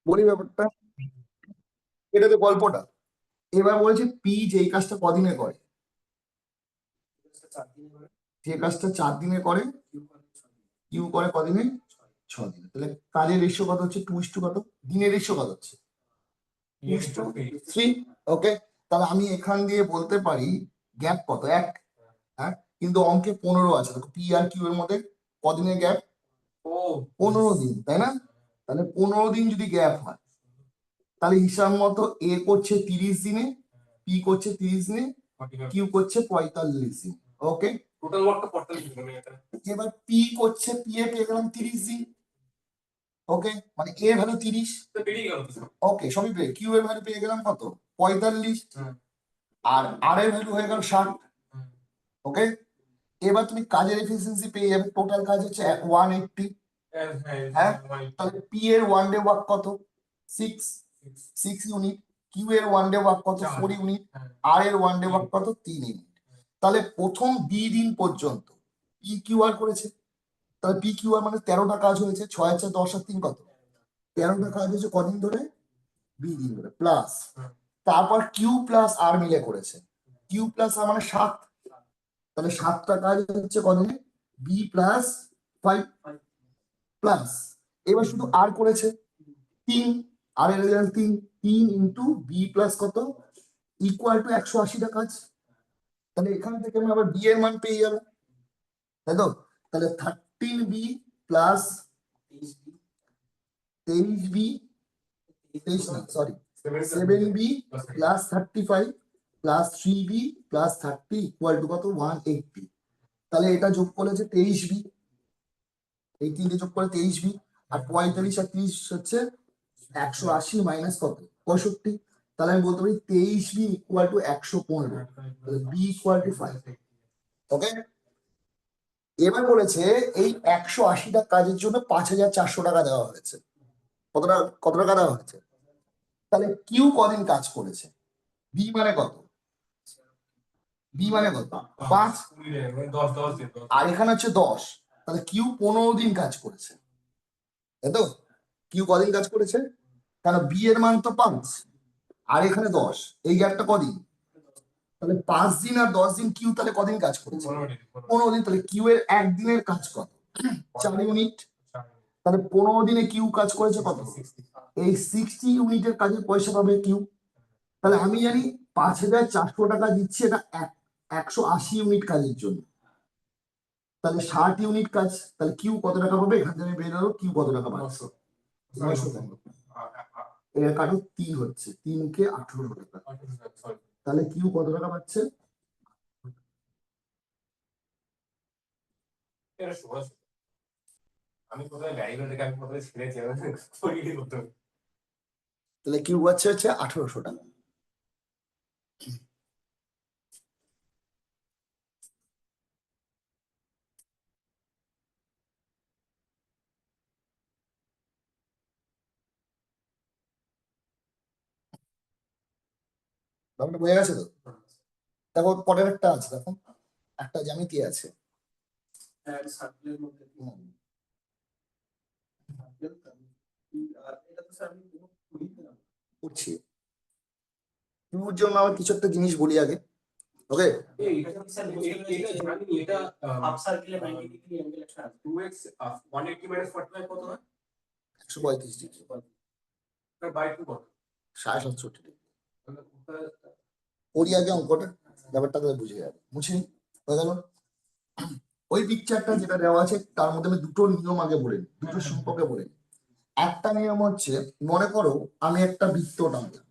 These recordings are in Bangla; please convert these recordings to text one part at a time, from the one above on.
বলি ব্যাপারটা, এটা তো গল্পটা। এবার বলছে পি যেই কাজটা কদিনে করে, যে কাজটা 4 দিনে করে কিউ করে কদিনে, 6 দিনে। তাহলে কাজের রেশিও কত হচ্ছে, 2:, কত দিনের রেশিও কত হচ্ছে, 2:3। ওকে, তাহলে আমি এখান দিয়ে বলতে পারি গ্যাপ কত, 1। হ্যাঁ, কিন্তু অঙ্কে 15 আছে, দেখো পি আর কিউ এর মধ্যে কদিনের গ্যাপ, 15 দিন, তাই না? তাহলে 15 দিন যদি গ্যাপ হয়, তাহলে হিসাব মতো এ করছে 30 দিনে, পি করছে 30 দিনে, কিউ করছে 45 দিন। ওকে, টোটাল ওয়ার্কটা 45 দিন এটা। এবার পি করছে, পি এ পেয়ে গেলাম 30 দিন। ওকে, মানে এ ভ্যালু 30। তো বেরিয়ে গেল তো। ওকে, সবই পেয়ে, কিউ এর ভ্যালু পেয়ে গেলাম কত, 45। আর আর এর ভ্যালু হয়ে গেল 60। ওকে, এবার তুমি কাজের এফিসিয়েন্সি পেয়ে যাবে, টোটাল কাজ হচ্ছে 180। হ্যাঁ, তাহলে পি এর 1 ডে ওয়ার্ক কত, 6 ইউনিট, কিউ এর 1 ডে ওয়ার্ক কত, 4 ইউনিট, আর এর 1 ডে ওয়ার্ক কত, 3 ইউনিট। তাহলে প্রথম 2 দিন পর্যন্ত পি কিউ আর করেছে, তাহলে পি কিউ আর মানে 13টা কাজ হয়েছে, 6 আর 4 10 আর 3 কত, 13টা কাজ হয়েছে কদিন ধরে, 2 দিন ধরে। প্লাস তারপর কিউ প্লাস আর মিলে করেছে, কিউ প্লাস আর মানে 7, তাহলে 7টা কাজ হচ্ছে কদিনে, বি প্লাস 5 প্লাস, এবার শুধু আর করেছে 3, আর এর রেজাল্ট 3, 3 ইন্টু বি প্লাস কত, ইকুয়াল টু 180টা কাজ। তাহলে এখান থেকে আমি আবার বি এর মান পেয়ে যাবো, তাই তো? তাহলে 13B প্লাস 23B, 23 না sorry 7B plus 35 plus 3B plus 30 equal to কত, 180। তাহলে এটা যোগ করলে হচ্ছে 23B, এই তিনটে যোগ করে 23B, আর 45 আর 30 হচ্ছে 180 মাইনাস কত, 65। তাহলে আমি বলতে পারি 23B equal to 115, B equal to 5। Okay, এবার বলেছে এই 180টা কাজের জন্য 5400 টাকা দেওয়া হয়েছে। কত টাকা দেওয়া হয়েছে? তাহলে কিউ কদিন কাজ করেছে, বি মানে কত, বি মানে কত 5, আর এখানে হচ্ছে 10, তাহলে কিউ 15 দিন কাজ করেছে, তাই তো? কিউ কদিন কাজ করেছে, কারণ বি এর মান তো 5 আর এখানে 10, এই গ্যাপটা কদিন, তাহলে 5 দিন আর 10 দিন, কিউ তাহলে কদিন কাজ করেছে, 15 দিন। তাহলে কিউ এর একদিনের কাজ কত, 4 ইউনিট। তাহলে 15 দিনে কিউ কাজ করেছে কত, এই 60 ইউনিটের কাজের পয়সা পাবে কিউ। তাহলে আমি জানি 5400 টাকা দিচ্ছে এটা 180 ইউনিট কাজের জন্য, তাহলে 60 ইউনিট কাজ, তাহলে কিউ কত টাকা পাবে, এখান থেকে বের হলো কিউ কত টাকা পাচ্ছে, 915। এর কারণ 3 হচ্ছে, 3 কে 1800 টাকা, তাহলে কিউ কত টাকা পাচ্ছে, আমি কোথায় লাইব্রেরি থেকে আমি কোথায় ছেড়েছি পড়িয়ে করতে। তাহলে কিউ পাচ্ছে হচ্ছে 1800 টাকা। ব্যাপারটা বোঝা গেছে তো? দেখো পরের একটা আছে, দেখো একটা জ্যামিতি আছে, করছি কিউর জন্য আবার কিছু একটা জিনিস বলি আগে। ওকে, এটা জানি এটা হাফ সার্কেলে 90 ডিগ্রি অ্যাঙ্গেল একটা 2x 180 - 45 কত হয়, 135 ডিগ্রি, তার বাই 2 কত, 7.5 ডিগ্রি। করি আগে অঙ্কটা, ব্যাপারটা তাহলে বুঝে যাবে, মুছে নি, হয়ে গেল। ওই পিকচারটা যেটা দেওয়া আছে তার মধ্যে আমি দুটো নিয়ম আগে বলে নিই, দুটো সম্পর্কে বলে নিই। একটা নিয়ম হচ্ছে, মনে করো আমি একটা বৃত্ত টানলাম,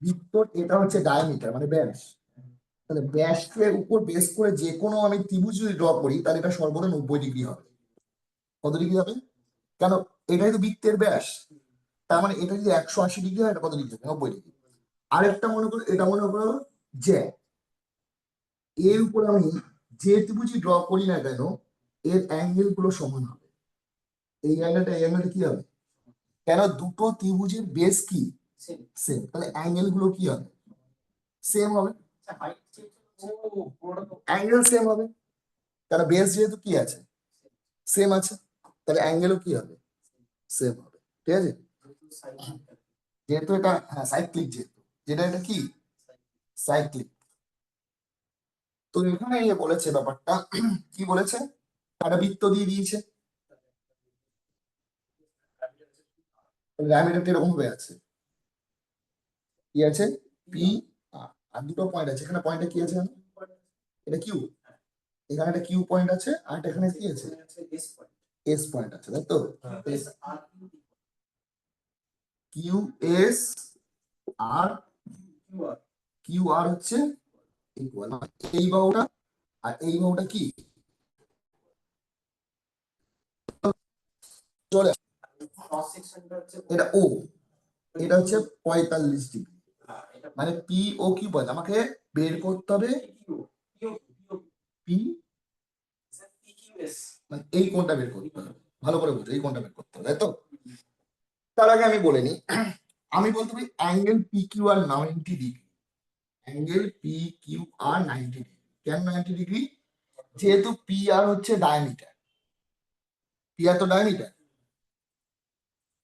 বৃত্ত এটা হচ্ছে ডায়ামিটার মানে ব্যাস, তাহলে ব্যাসের উপর বেস করে যে কোনো আমি ত্রিভুজ যদি ড্র করি, তাহলে এটা সর্বদা 90 ডিগ্রি হবে। কত ডিগ্রি হবে, কেন, এটাই তো বৃত্তের ব্যাস, তার মানে এটা যদি 180 ডিগ্রি হয়, এটা কত ডিগ্রি হবে, 90 ডিগ্রি। আরেকটা মনে করো, এটা মনে করো যে এর উপর আমি যে ত্রিভুজই ড্র করি না কেন, এর অ্যাঙ্গেল গুলো সমান হবে, এই অ্যাঙ্গেলটা কি হবে, কেন দুটো ত্রিভুজের বেস কি সেম, তাহলে অ্যাঙ্গেল গুলো কি হবে, সেম হবে, অ্যাঙ্গেল সেম হবে, কারণ বেস যেহেতু কি আছে, সেম আছে, তাহলে অ্যাঙ্গেলও কি হবে, সেম হবে। ঠিক আছে, যেহেতু এটা হ্যাঁ সাইক্লিক, যেটা এটা কি সাইক্লিক। তো এখানে বলেছে ব্যাপারটা কি বলেছে, একটা বৃত্ত দিয়ে দিয়েছে, র্যামিটারটা এরকম ভাবে আছে, কি আছে পি আর দুটো পয়েন্ট আছে, এখানে পয়েন্টে কি আছে, এটা কিউ, এখানে একটা কিউ পয়েন্ট আছে আর এখানে কি আছে এস পয়েন্ট আছে, তাই তো কিউ এস আর কিউ আর হচ্ছে ইকুয়াল, এই বাহুটা আর এই বাহুটা কি চলে এটা ও, এটা হচ্ছে 45 ডিগ্রি, মানে পি ও কিউ বলে আমাকে বের করতে হবে পি, মানে এই কোণটা বের করতে হবে, ভালো করে বুঝো এই কোণটা বের করতে হবে, তাই তো। তার আগে আমি বলে নিই, আমি বলতে পারি angle P Q R 90 degree, angle P Q R 90 degree, কেন 90 ডিগ্রি, যেহেতু পি আর হচ্ছে ডায়ামিটার, পি আর তো ডায়ামিটার,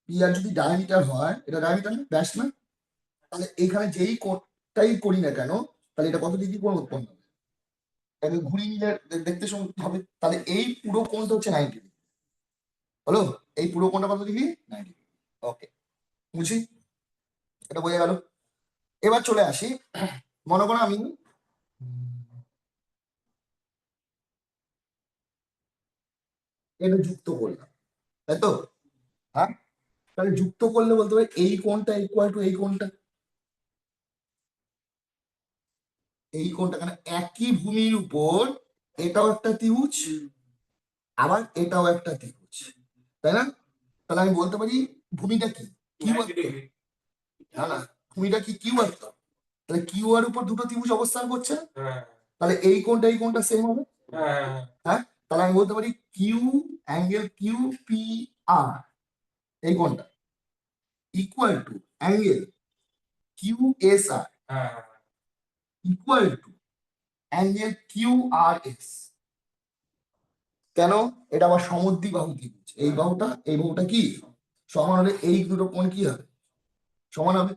পি আর যদি ডায়ামিটার হয়, এটা ডায়ামিটার না ব্যাস না, তাহলে এখানে যেই কোণটাই করি না কেন, তাহলে এটা কত ডিগ্রি কোণ উৎপন্ন হবে, তাহলে ঘুরিয়ে নিলে দেখতে সুন্দর হবে, তাহলে এই পুরো কোণটা হচ্ছে 90 ডিগ্রি, হলো, এই পুরো কোণটা কত ডিগ্রি 90 ডিগ্রি, ওকে বুঝি, এটা বোঝা গেল। এবার চলে আসি, মনে করো আমি এটা যুক্ত করলাম, তাই তো, হ্যাঁ, তাহলে যুক্ত করলে বলতে পারি এই কোণটা ইকুয়াল টু এই কোণটা, এই কোণটা কেন একই ভূমির উপর এটাও একটা ত্রিভুজ আবার এটাও একটা ত্রিভুজ, তাই না, তাহলে আমি বলতে পারি ভূমিটা কি কিউ আর, না না ভূমিটা কি কিউ আর, তাহলে কিউ আর উপর দুটো ত্রিভুজ অবস্থান করছে, তাহলে এই কোণটা সেম হবে, হ্যাঁ, তাহলে আমি বলতে পারি Q angle Q P R, এই কোণটা equal to angle Q S R equal to angle Q R S. কেন, এটা আবার সমদ্বিবাহু ত্রিভুজ, এই বাহুটা এই বাহুটা কি সমান হলে এই দুটো কোণ কি হবে সমান হবে,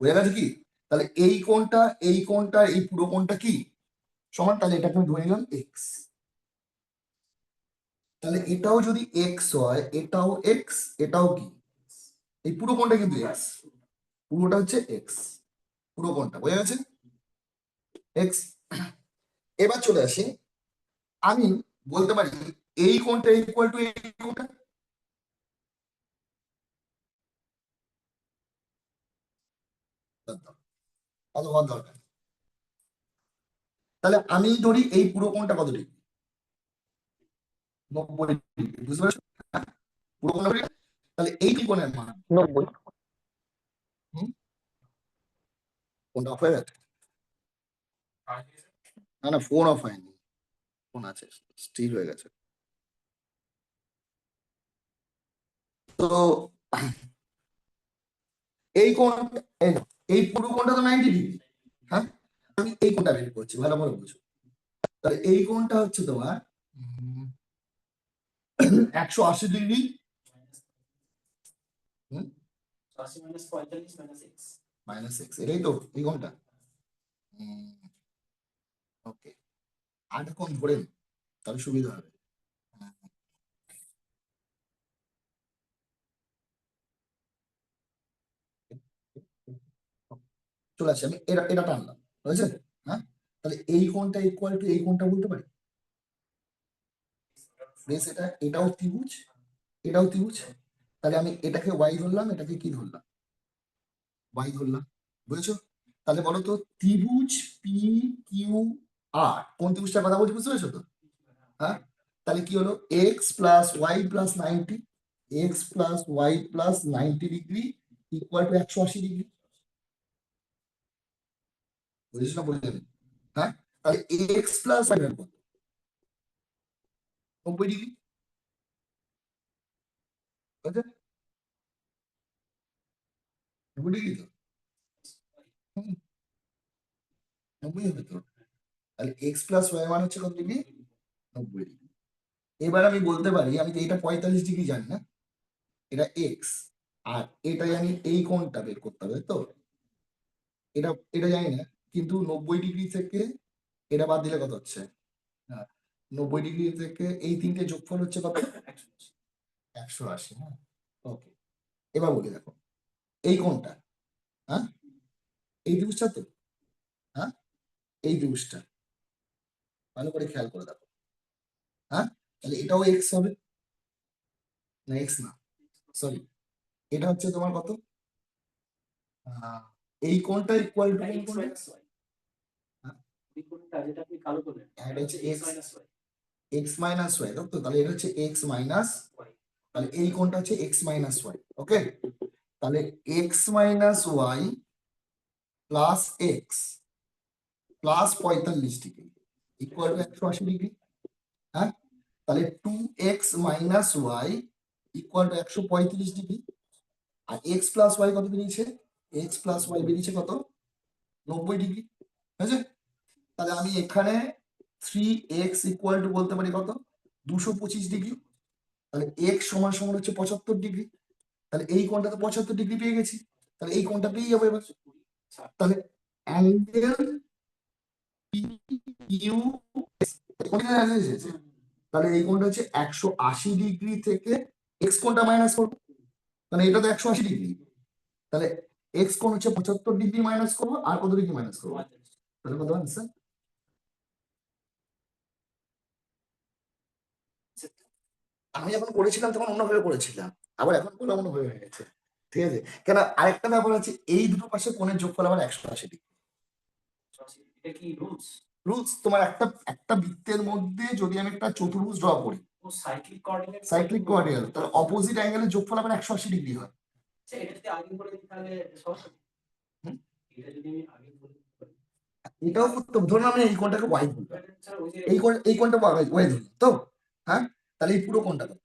বোঝা গেছে কি, তাহলে এই কোণটা এই পুরো কোণটা কি সমান, তাহলে এটাকে আমি ধরে নিলাম এক্স, তাহলে এটাও যদি এক্স হয় এটাও এক্স, এটাও কি এই পুরো কোণটা কিন্তু এক্স, পুরোটা হচ্ছে এক্স, পুরো কোণটা বোঝা গেছে এক্স। এবার চলে আসি, আমি বলতে পারি এই কোণটা ইকুয়াল টু এই কোণটা, অত হওয়ার দরকার নেই। তাহলে আমি ধরি এই পুরো কোণটা কত ডিগ্রি 90 ডিগ্রি, বুঝতে পারছো, হ্যাঁ, পুরো কোণটা কত degree? তাহলে এই কোণের মান 90। হুম, কোণটা অফ হয়ে গেছে, না না ফোন অফ হয়নি, ফোন আছে, স্থির হয়ে গেছে। তো এই কোণ, এই নাও, এই পুরো কোণটা তো 90 ডিগ্রি, হ্যাঁ, আমি এই কোণটা বের করছি ভালো করে বুঝো, তাহলে এই কোণটা হচ্ছে তোমার 180 ডিগ্রি, -x, এটাই তো এই কোণটা, ওকে, আর কোণ ধরে নিই, তাহলে সুবিধা হবে, চলে আসছে, আমি এটা এটা টানলাম, হয়েছে, হ্যাঁ, তাহলে এই কোণটা ইকুয়াল টু এই কোণটা বলতে পারি, বেশ, এটাও ত্রিভুজ এটাও ত্রিভুজ, তাহলে আমি এটাকে ওয়াই ধরলাম, এটাকে কি ধরলাম ওয়াই ধরলাম, বুঝেছো, তাহলে বলো তো ত্রিভুজ পি কিউ আর কোন ত্রিভুজটার কথা বলছি, বুঝতে পেরেছো তো, হ্যাঁ, তাহলে কি হলো x plus y plus 90, x plus y plus 90 degree equal to 180 degree, বুঝেছো না বুঝলেন, হ্যাঁ, তাহলে এক্স প্লাস ওয়াই কত 90 ডিগ্রি, বুঝলে 90 ডিগ্রি তো, হুম, 90 হবে তো, তাহলে এক্স প্লাস ওয়াই মান হচ্ছে কত ডিগ্রি 90 ডিগ্রি। এবার আমি বলতে পারি, আমি তো এটা 45 ডিগ্রি জানি না, এটা এক্স আর এটা জানি এই কোণটা বের করতে হবে, তো এটা এটা জানি না, কিন্তু 90 ডিগ্রি থেকে এটা বাদ দিলে কত হচ্ছে? 90 ডিগ্রি থেকে এই তিনটে যোগফল হচ্ছে কত? 180। হ্যাঁ, ওকে। এবার বলি, দেখো এই কোণটা, হ্যাঁ এই ত্রিভুজটা তো, হ্যাঁ এই ত্রিভুজটা ভালো করে খেয়াল করে দেখো, হ্যাঁ তাহলে এটাও এক্স হবে না? এক্স না, সরি, এটা হচ্ছে তোমার কত? আহ, এই কোণটা ইকুয়াল টু কোন কোণটা? এটা হচ্ছে এক্স মাইনাস ওয়াই, তো তাহলে এটা হচ্ছে এক্স মাইনাস, তাহলে এই কোণটা হচ্ছে এক্স মাইনাস ওয়াই। ওকে, তাহলে x minus y plus x plus 45 degree equal to 180 degree. হ্যাঁ, তাহলে 2x-y ইকুয়াল টু 135 ডিগ্রি। আর এক্স প্লাস ওয়াই কত বেরিয়েছে? এক্স প্লাস ওয়াই বেরিয়েছে কত? 90 ডিগ্রি। ঠিক আছে, তাহলে আমি এখানে 3x ইকুয়াল টু বলতে পারি কত? 225 ডিগ্রি। তাহলে x সমান সমান হচ্ছে 75 ডিগ্রি। তাহলে এই কোণটা তো 75 ডিগ্রি পেয়ে গেছি, তাহলে এই কোণটা পেয়ে যাবো এবার। তাহলে অ্যাঙ্গেল ইউ, তাহলে এই কোণটা হচ্ছে 180 ডিগ্রি থেকে এক্স কোণটা মাইনাস করবো, তাহলে এটা তো 180 ডিগ্রি, তাহলে এক্স কোণ হচ্ছে 75 ডিগ্রি মাইনাস করবো, আর কত ডিগ্রি মাইনাস করবো? তাহলে কত আনসার? আমি যখন করেছিলাম তখন অন্যভাবে করেছিলাম, আবার এখন করলে অন্যভাবে হয়ে গেছে। ঠিক আছে, কেন আরেকটা ব্যাপার আছে, এই দুটো পাশে কোণের যোগফল আবার 180 ডিগ্রি। রুলস তোমার একটা একটা বৃত্তের মধ্যে যদি আমি একটা চতুর্ভুজ ড্র করি, সাইক্লিক কোঅর্ডিনেট, তাহলে অপোজিট অ্যাঙ্গেলের যোগফল আবার 180 ডিগ্রি হয়। এটাও করতে হবে। ধরুন আমি এই কোণটাকে ওয়াই ধরলাম, এই কোণটা ওয়াই ধরলাম, তো হ্যাঁ তাহলে এই পুরো কোণটা কত?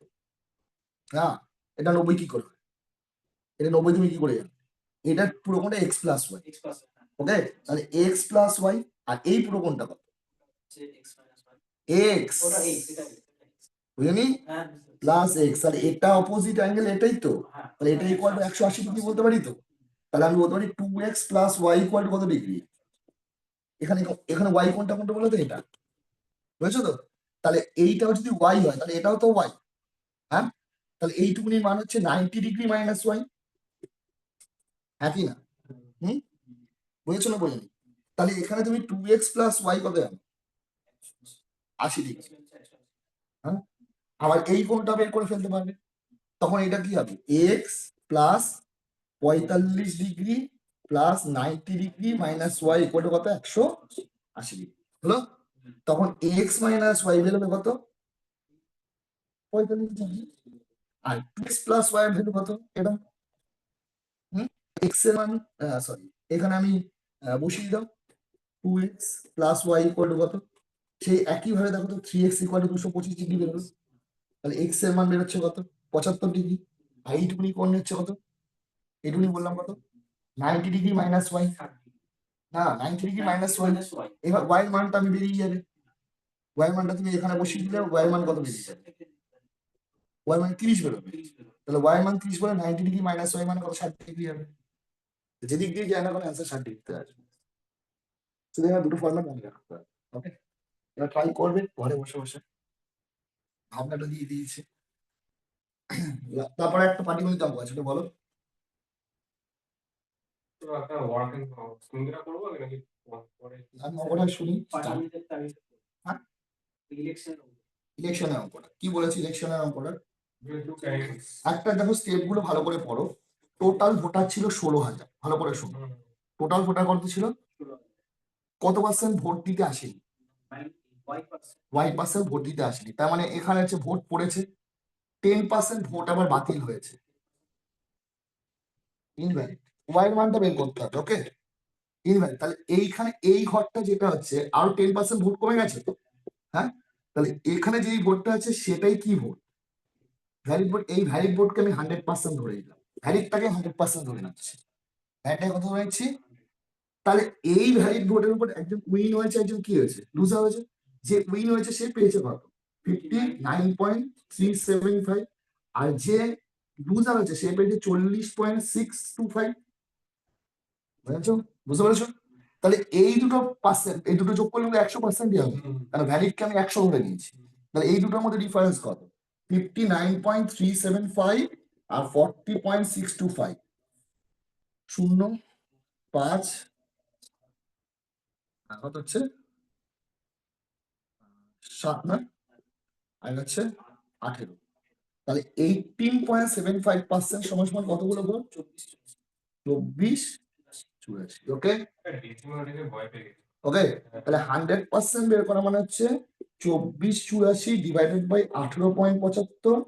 হ্যাঁ, এটা 90 কি করে হয়? এটা 90 তুমি কি করে জানো? এটা পুরো কোণটা এক্স প্লাস ওয়াই। ওকে, তাহলে এক্স প্লাস ওয়াই, আর এই পুরো কোণটা কত? এক্স, বুঝলি, প্লাস এক্স, তাহলে এটা অপোজিট অ্যাঙ্গেল, এটাই তো, তাহলে এটা ইকুয়াল টু 180 ডিগ্রি বলতে পারি তো। তাহলে আমি বলতে পারি 2x plus y equal to কত ডিগ্রি? এখানে এখানে ওয়াই কোনটা কোনটা বলো তো, এটা বুঝেছো তো? তাহলে এইটাও যদি ওয়াই হয় তাহলে এটাও তো ওয়াই। হ্যাঁ, তাহলে এইটুকুনির মান হচ্ছে 90 ডিগ্রি মাইনাস ওয়াই। হ্যাঁ কি না? হুম, বুঝেছো না বলিনি? তাহলে এখানে তুমি 2x প্লাস ওয়াই কত জানো? 80 ডিগ্রি। হ্যাঁ, আবার এই কোণটা বের করে ফেলতে পারবে, তখন এটা কি হবে? X plus 45 degree plus 90 degree minus y equal to কত? 180 ডিগ্রি হলো। তখন এক্স মাইনাস ওয়াই ভ্যালু কত? 45 ডিগ্রি। আর 2x প্লাস ওয়াই এর ভ্যালু কত? এটা এক্স এর মান, সরি, এখানে আমি বসিয়ে দাও 2x plus y equal to কত? সেই একই ভাবে দেখো তো 3x ইকুয়াল টু 225 ডিগ্রি বেরোলো, তাহলে এক্স এর মান বেরোচ্ছে কত? 75 ডিগ্রি। আর এইটুকুনি কোণ হচ্ছে কত? এইটুকুনি বললাম কত? 90 ডিগ্রি মাইনাস ওয়াই। না, 90 ডিগ্রি মাইনাস ওয়াই। এবার ওয়াই এর মানটা আমি বেরিয়ে যাবে, ওয়াই এর মানটা তুমি এখানে বসিয়ে দিলে ওয়াই এর মান কত বেরিয়ে যাবে? ওয়াই মান 30 বেরোবে। তাহলে ওয়াই মান 30 বলে 90 ডিগ্রি মাইনাস ওয়াই মানে কত? 60 ডিগ্রি হবে। যেদিক দিয়ে যায় না কোনো অ্যান্সার 60 ডিগ্রিতে আসবে। শুধু এবার দুটো ফর্মুলা মনে রাখতে হবে। ওকে, এবার ট্রাই করবে ঘরে বসে বসে, ভাবনাটা দিয়ে দিয়েছে। তারপরে একটা পাটিগণিত অঙ্ক আছে, ওটা বলো। আমি অঙ্কটা শুনি। হ্যাঁ, ইলেকশনের অঙ্কটা কি বলেছে? ইলেকশনের অঙ্কটা একটা দেখো, স্টেপ গুলো ভালো করে পড়ো। টোটাল ভোটার ছিল 16,000, ভালো করে শোনো। টোটাল ভোটার কত ছিল? কত পার্সেন্ট ভোট দিতে আসেনি? ওয়াই% ভোট দিতে আসেনি, তার মানে এখানে হচ্ছে ভোট পড়েছে 10% ভোট আবার বাতিল হয়েছে, ইনভ্যালিড। ওয়াই এর মানটা বের করতে হবে। ওকে, ইনভ্যালিড। তাহলে এইখানে এই ঘরটা যেটা হচ্ছে আরো 10% ভোট কমে গেছে তো। হ্যাঁ, তাহলে এখানে যেই ভোটটা আছে সেটাই কি ভোট? Valid vote. এই ভ্যালিড ভোটকে আমি 100% ধরে নিলাম, ভ্যালিডটাকে 100% ধরে নিচ্ছি, ভ্যালিডটাকে কত ধরে নিচ্ছি? তাহলে এই ভ্যালিড ভোটের উপর একজন উইন হয়েছে, একজন কি হয়েছে? লুজার হয়েছে। যে উইন হয়েছে সে পেয়েছে কত? 59.375। আর যে বুঝতে পেরেছে, সে পেয়েছে 40.625। বুঝেছো? বুঝতে পেরেছো? তাহলে এই দুটো পার্সেন্ট, এই দুটো যোগ করলে 100%ই হবে, কারণ ভ্যালিডকে আমি 100 ধরে নিয়েছি। তাহলে এই দুটোর মধ্যে ডিফারেন্স কত? 59.375 আর 40.625। 0, 5 কত হচ্ছে 7 না, আর হচ্ছে 18। তাহলে 18.75% সমান সমান কতগুলো ভোট? 24, 84। ওকে ওকে, তাহলে 100% বের করা মানে হচ্ছে 24, 84 ডিভাইডেড বাই 18.75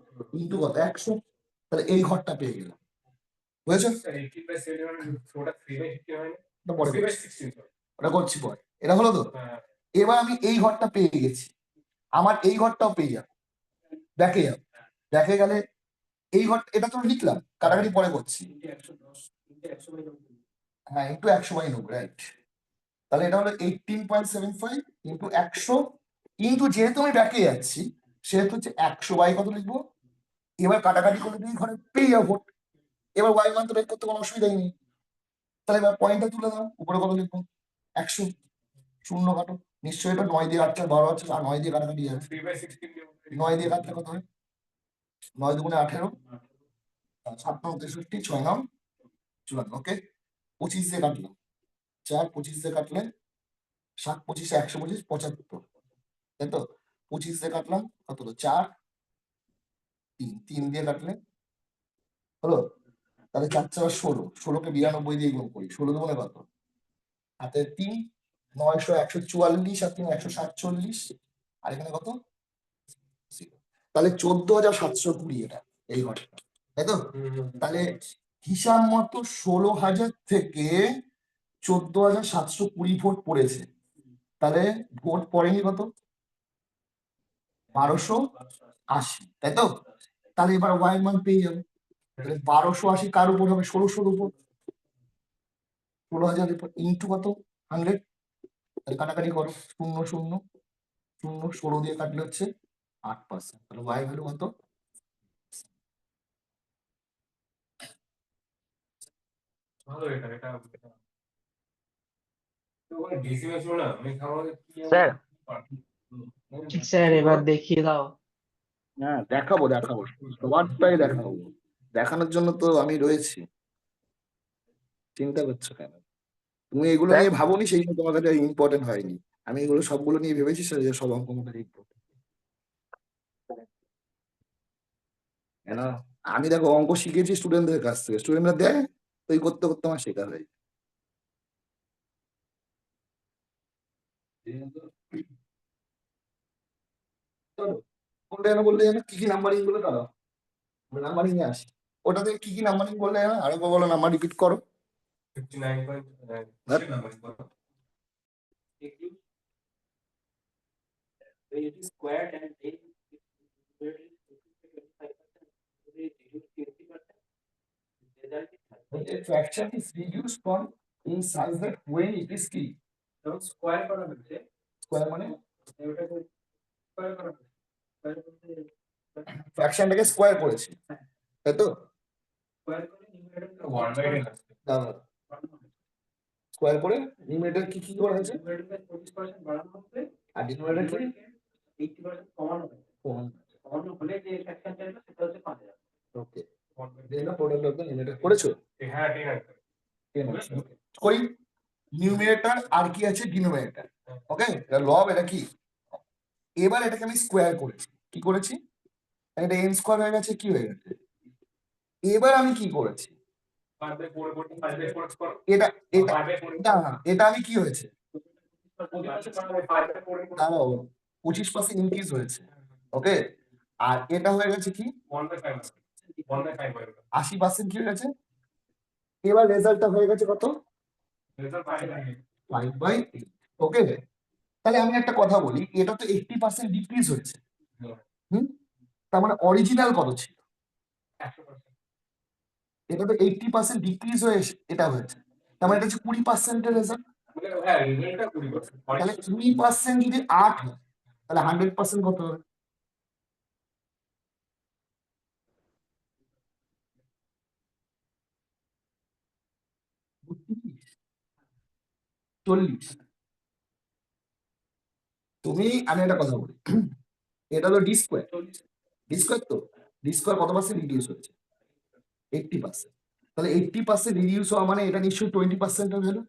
ইন্টু কত 100। তাহলে এই ঘরটা পেয়ে গেলাম। বুঝেছো? ওটা পরে করছি। ওটা করছি পরে, এটা হলো তো। এবার আমি এই ঘরটা পেয়ে গেছি, আমার এই ঘরটাও পেয়ে যাবো, দেখে যাবো। দেখে গেলে এই ঘর, এটা তো লিখলাম, কাটাকাটি পরে করছি। হ্যাঁ, ইন্টু 100/90, রাইট। তাহলে এটা হলো 18.75 ইন্টু 100 ইন্টু, যেহেতু আমি ব্যাকে যাচ্ছি সেহেতু হচ্ছে 100 বাই কত লিখবো। এবার কাটাকাটি করে দিই, ঘরে পেয়ে যাবো ভোট। এবার ওয়াই মান তো বের করতে কোনো অসুবিধাই নেই। তাহলে এবার পয়েন্টটা তুলে দাও, উপরে কত লিখবো 100, শূন্য কাটো। নিশ্চয়ই এটা 9 দিয়ে 8 12 আছে, আর 9 দিয়ে কাটাকাটি যাবে। 9 দিয়ে কাটলে কত হয়? 9 দুগুণে 18, 7 9 63, 6 9 54। ওকে, 25 দিয়ে কাটলাম, 4 25 দিয়ে কাটলে 7 25 125 75, তাই তো। 25 দিয়ে কাটলাম কত হলো 4 3, 3 দিয়ে কাটলে হলো, তাহলে 4 4 16, 16কে 92 দিয়ে গুণ করি, 16 দুগুণে কত, হাতে 3, 900 144 আর 3 147, আর এখানে কত 0। তাহলে 14,720 এটা, এই ঘরটা, তাই তো। তাহলে হিসাব মতো 16,000 থেকে 14,720 ভোট পড়েছে। তাহলে ভোট পড়েনি কত, 1280, তাই তো। তাহলে এবার ওয়াই মান পেয়ে যাবে। তাহলে 1280 কার উপর হবে, 1600 উপর, 16,000 উপর ইন্টু কত 100। তাহলে কাটাকাটি করো, 0 0 0, 16 দিয়ে কাটলে হচ্ছে 8%। তাহলে ওয়াই ভ্যালু কত? ভালো এটা এটা তো ওখানে ডেসিমেল ছিল না, আমি খাওয়া স্যার স্যার এবার দেখিয়ে দাও। হ্যাঁ, দেখাবো দেখাবো, সবারটাই দেখাবো। দেখানোর জন্য তো আমি রয়েছি, চিন্তা করছো কেন? তুমি এগুলো স্যার? নিয়ে ভাবোনি, সেই জন্য তোমার কাছে ইম্পর্টেন্ট হয়নি। আমি এগুলো সবগুলো নিয়ে ভেবেছি, যে সব অঙ্ক আমার কাছে important। কেন? আমি দেখো অঙ্ক শিখেছি স্টুডেন্টদের কাছ থেকে, স্টুডেন্টরা দেয়, তো এই করতে করতে আমার শেখা হয়ে যায়। চলো, কোনটা যেন বললে যেন, কি কি নাম্বারিং গুলো দাঁড়াও, নাম্বারিং এ আসি। ওটা থেকে কি কি নাম্বারিং বললে যেন, আরো বলো, নাম্বার রিপিট করো। 59.9 নাম্বার করো। Squared and then A fraction is reduced from in size that when it is কি যখন স্কয়ার করা হচ্ছে, স্কয়ার মানে ওটাকে স্কয়ার করা হচ্ছে, ফ্র্যাকশনটাকে স্কয়ার করেছি, তাই তো। স্কয়ার করে নিউমারেটরকে 1/n আসছে। স্কয়ার করে নিউমারেটর কি কি করা হয়েছে, নিউমারেটরকে 25% বাড়ানো হচ্ছে, আর ডিনোমিনেটর কি 80% কমানো হচ্ছে। কমানো হলে যে ফ্র্যাকশনটা এলো সেটা হচ্ছে 5000। ওকে, দেন টোটাল অফ দ্য নিউমারেটর করেছো। হ্যাঁ, ঠিক আছে। 10 আছে, ওকে করি। নিউমারেটর আর কি আছে, ডিনোমিনেটর। ওকে, এটা লব, এটা কি। এবার এটাকে আমি স্কয়ার করেছি, কি করেছি, এটা n স্কয়ার হয়ে গেছে, কি হয়ে গেছে। এবার আমি কি করেছি, 5/4 করতে 5/4 করো। এটা এটা 5/4 না, এটা আমি কি হয়েছে, 5/4 দাঁড়াও, 25% ইনক্রিজ হয়েছে। ওকে, আর এটা হয়ে গেছে কি 1/5 1/5 হবে। 80% কি হয়ে গেছে। এবার রেজাল্টটা হয়ে গেছে কত, রেজাল্ট 5/8। 5/8। ওকে, তাহলে আমি একটা কথা বলি, এটা তো 80% ডিক্রিজ হয়েছে। হুম, তার মানে অরিজিনাল কত ছিল, 100%। এটা তো 80% ডিক্রিজ হয়ে এটা হয়েছে, তার মানে এটা হচ্ছে 20% এর রেজাল্ট। মানে হ্যাঁ, রেজাল্টটা 20%। তাহলে 20% যদি 8 হয়, তাহলে 100% কত হবে। 40। আমি একটা কথা বলি, এটা হলো ডি স্কোয়ার, তো ডি স্কোয়ার কত পার্সেন্ট রিডিউস হয়েছে? 80%। তাহলে 80% রিডিউস হওয়া মানে এটা নিশ্চয়ই 20% ভ্যালু।